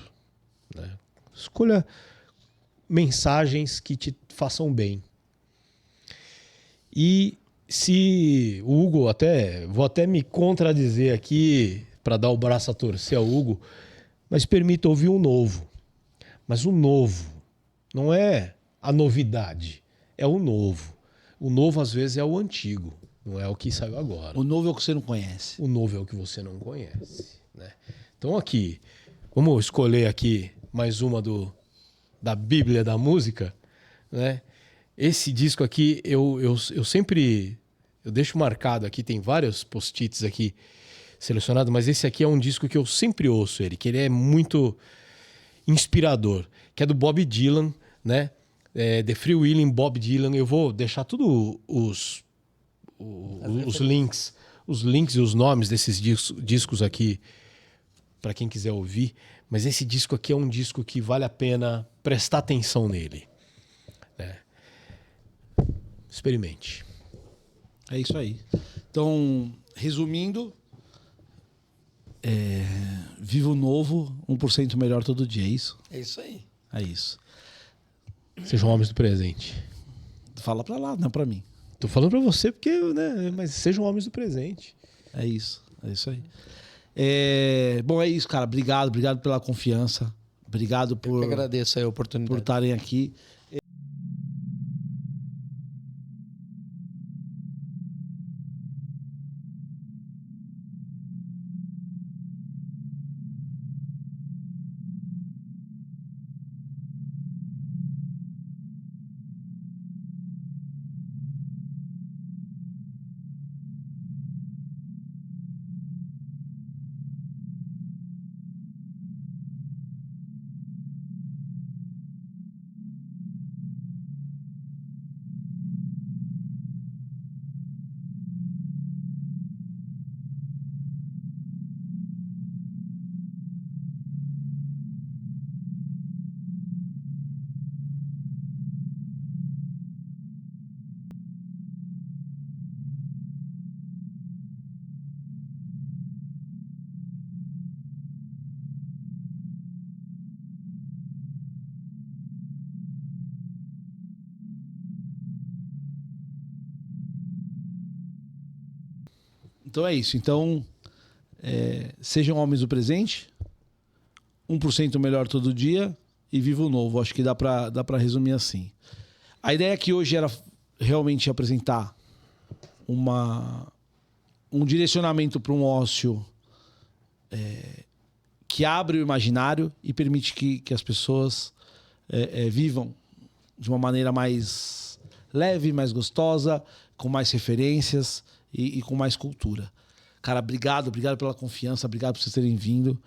né? Escolha mensagens que te façam bem. E se o Hugo, vou até me contradizer aqui para dar o braço a torcer ao Hugo, mas permita ouvir um novo. Mas o novo não é a novidade, é o novo. O novo às vezes é o antigo, não é o que saiu agora. O novo é o que você não conhece. O novo é o que você não conhece, né? Então aqui, vamos escolher aqui mais uma da Bíblia da música, né? Esse disco aqui eu sempre deixo marcado aqui, tem vários post-its aqui selecionados, mas esse aqui é um disco que eu sempre ouço ele, que ele é muito inspirador, que é do Bob Dylan, né? The Free Willing Bob Dylan. Eu vou deixar tudo os links e os nomes desses discos aqui para quem quiser ouvir, mas esse disco aqui é um disco que vale a pena prestar atenção nele, né? Experimente. É isso aí. Então, resumindo, viva o novo, 1% melhor todo dia, é isso? É isso aí. É isso. Sejam homens do presente. Fala pra lá, não pra mim. Tô falando pra você porque, né, mas sejam homens do presente. É isso aí. Bom, é isso, cara. Obrigado pela confiança. Obrigado Eu que agradeço aí a oportunidade. por estarem aqui. Então é isso. Então, sejam homens do presente, 1% melhor todo dia e viva o novo. Acho que dá pra resumir assim. A ideia aqui hoje era realmente apresentar um direcionamento para um ócio que abre o imaginário e permite que as pessoas vivam de uma maneira mais leve, mais gostosa, com mais referências e com mais cultura. Cara, obrigado pela confiança, obrigado por vocês terem vindo.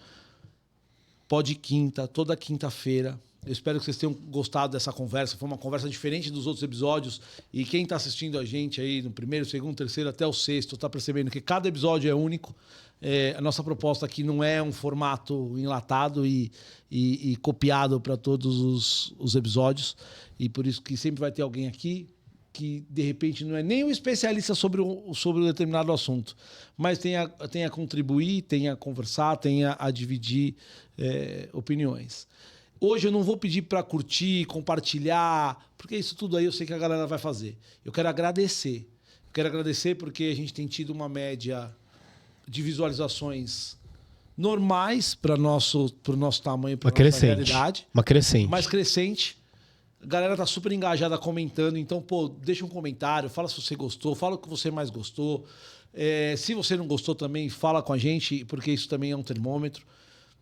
Pode quinta, toda quinta-feira. Eu espero que vocês tenham gostado dessa conversa. Foi uma conversa diferente dos outros episódios. E quem está assistindo a gente aí no primeiro, segundo, terceiro até o sexto, está percebendo que cada episódio é único. A nossa proposta aqui não é um formato enlatado e copiado para todos os episódios. E por isso que sempre vai ter alguém aqui que, de repente, não é nem um especialista sobre um determinado assunto, mas tem a contribuir, tem a conversar, tem a dividir opiniões. Hoje eu não vou pedir para curtir, compartilhar, porque isso tudo aí eu sei que a galera vai fazer. Eu quero agradecer. Porque a gente tem tido uma média de visualizações normais para o nosso tamanho, para a nossa realidade. Mais crescente. A galera tá super engajada comentando. Então, pô, deixa um comentário, fala se você gostou, fala o que você mais gostou. Se você não gostou também, fala com a gente, porque isso também é um termômetro.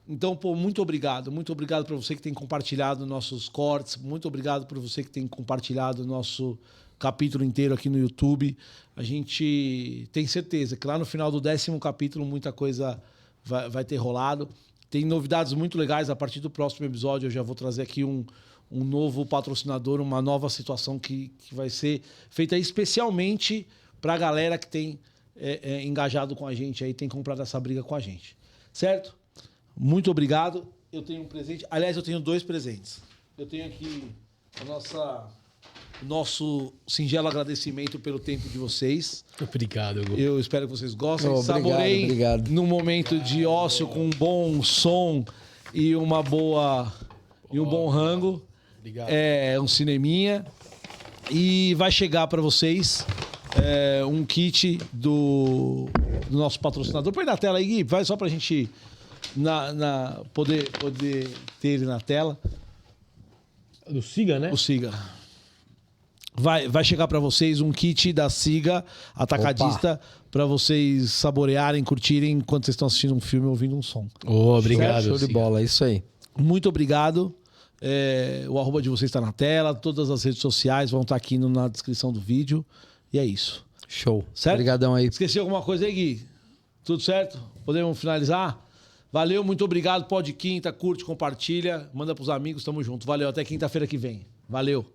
Então, pô, muito obrigado. Muito obrigado para você que tem compartilhado nossos cortes. Muito obrigado por você que tem compartilhado o nosso capítulo inteiro aqui no YouTube. A gente tem certeza que lá no final do 10º capítulo muita coisa vai ter rolado. Tem novidades muito legais. A partir do próximo episódio eu já vou trazer aqui um novo patrocinador, uma nova situação que vai ser feita especialmente para a galera que tem engajado com a gente aí, tem comprado essa briga com a gente. Certo? Muito obrigado. Eu tenho um presente. Aliás, eu tenho 2 presentes. Eu tenho aqui o nosso singelo agradecimento pelo tempo de vocês. Obrigado, Hugo. Eu espero que vocês gostem. Saboreiem num momento de ócio com um bom som e um bom rango. Obrigado. Um cineminha. E vai chegar para vocês um kit do nosso patrocinador. Põe na tela aí, Gui. Vai só pra gente poder ter ele na tela. Do Siga, né? O Siga. Vai chegar para vocês um kit da Siga Atacadista para vocês saborearem, curtirem enquanto vocês estão assistindo um filme ou ouvindo um som. Obrigado. Show de bola, é isso aí. Muito obrigado. O arroba de vocês está na tela, todas as redes sociais vão estar aqui na descrição do vídeo. E é isso. Show. Certo? Obrigadão aí. Esqueci alguma coisa aí, Gui? Tudo certo? Podemos finalizar? Valeu, muito obrigado. Pode quinta, curte, compartilha, manda pros amigos, tamo junto. Valeu, até quinta-feira que vem. Valeu.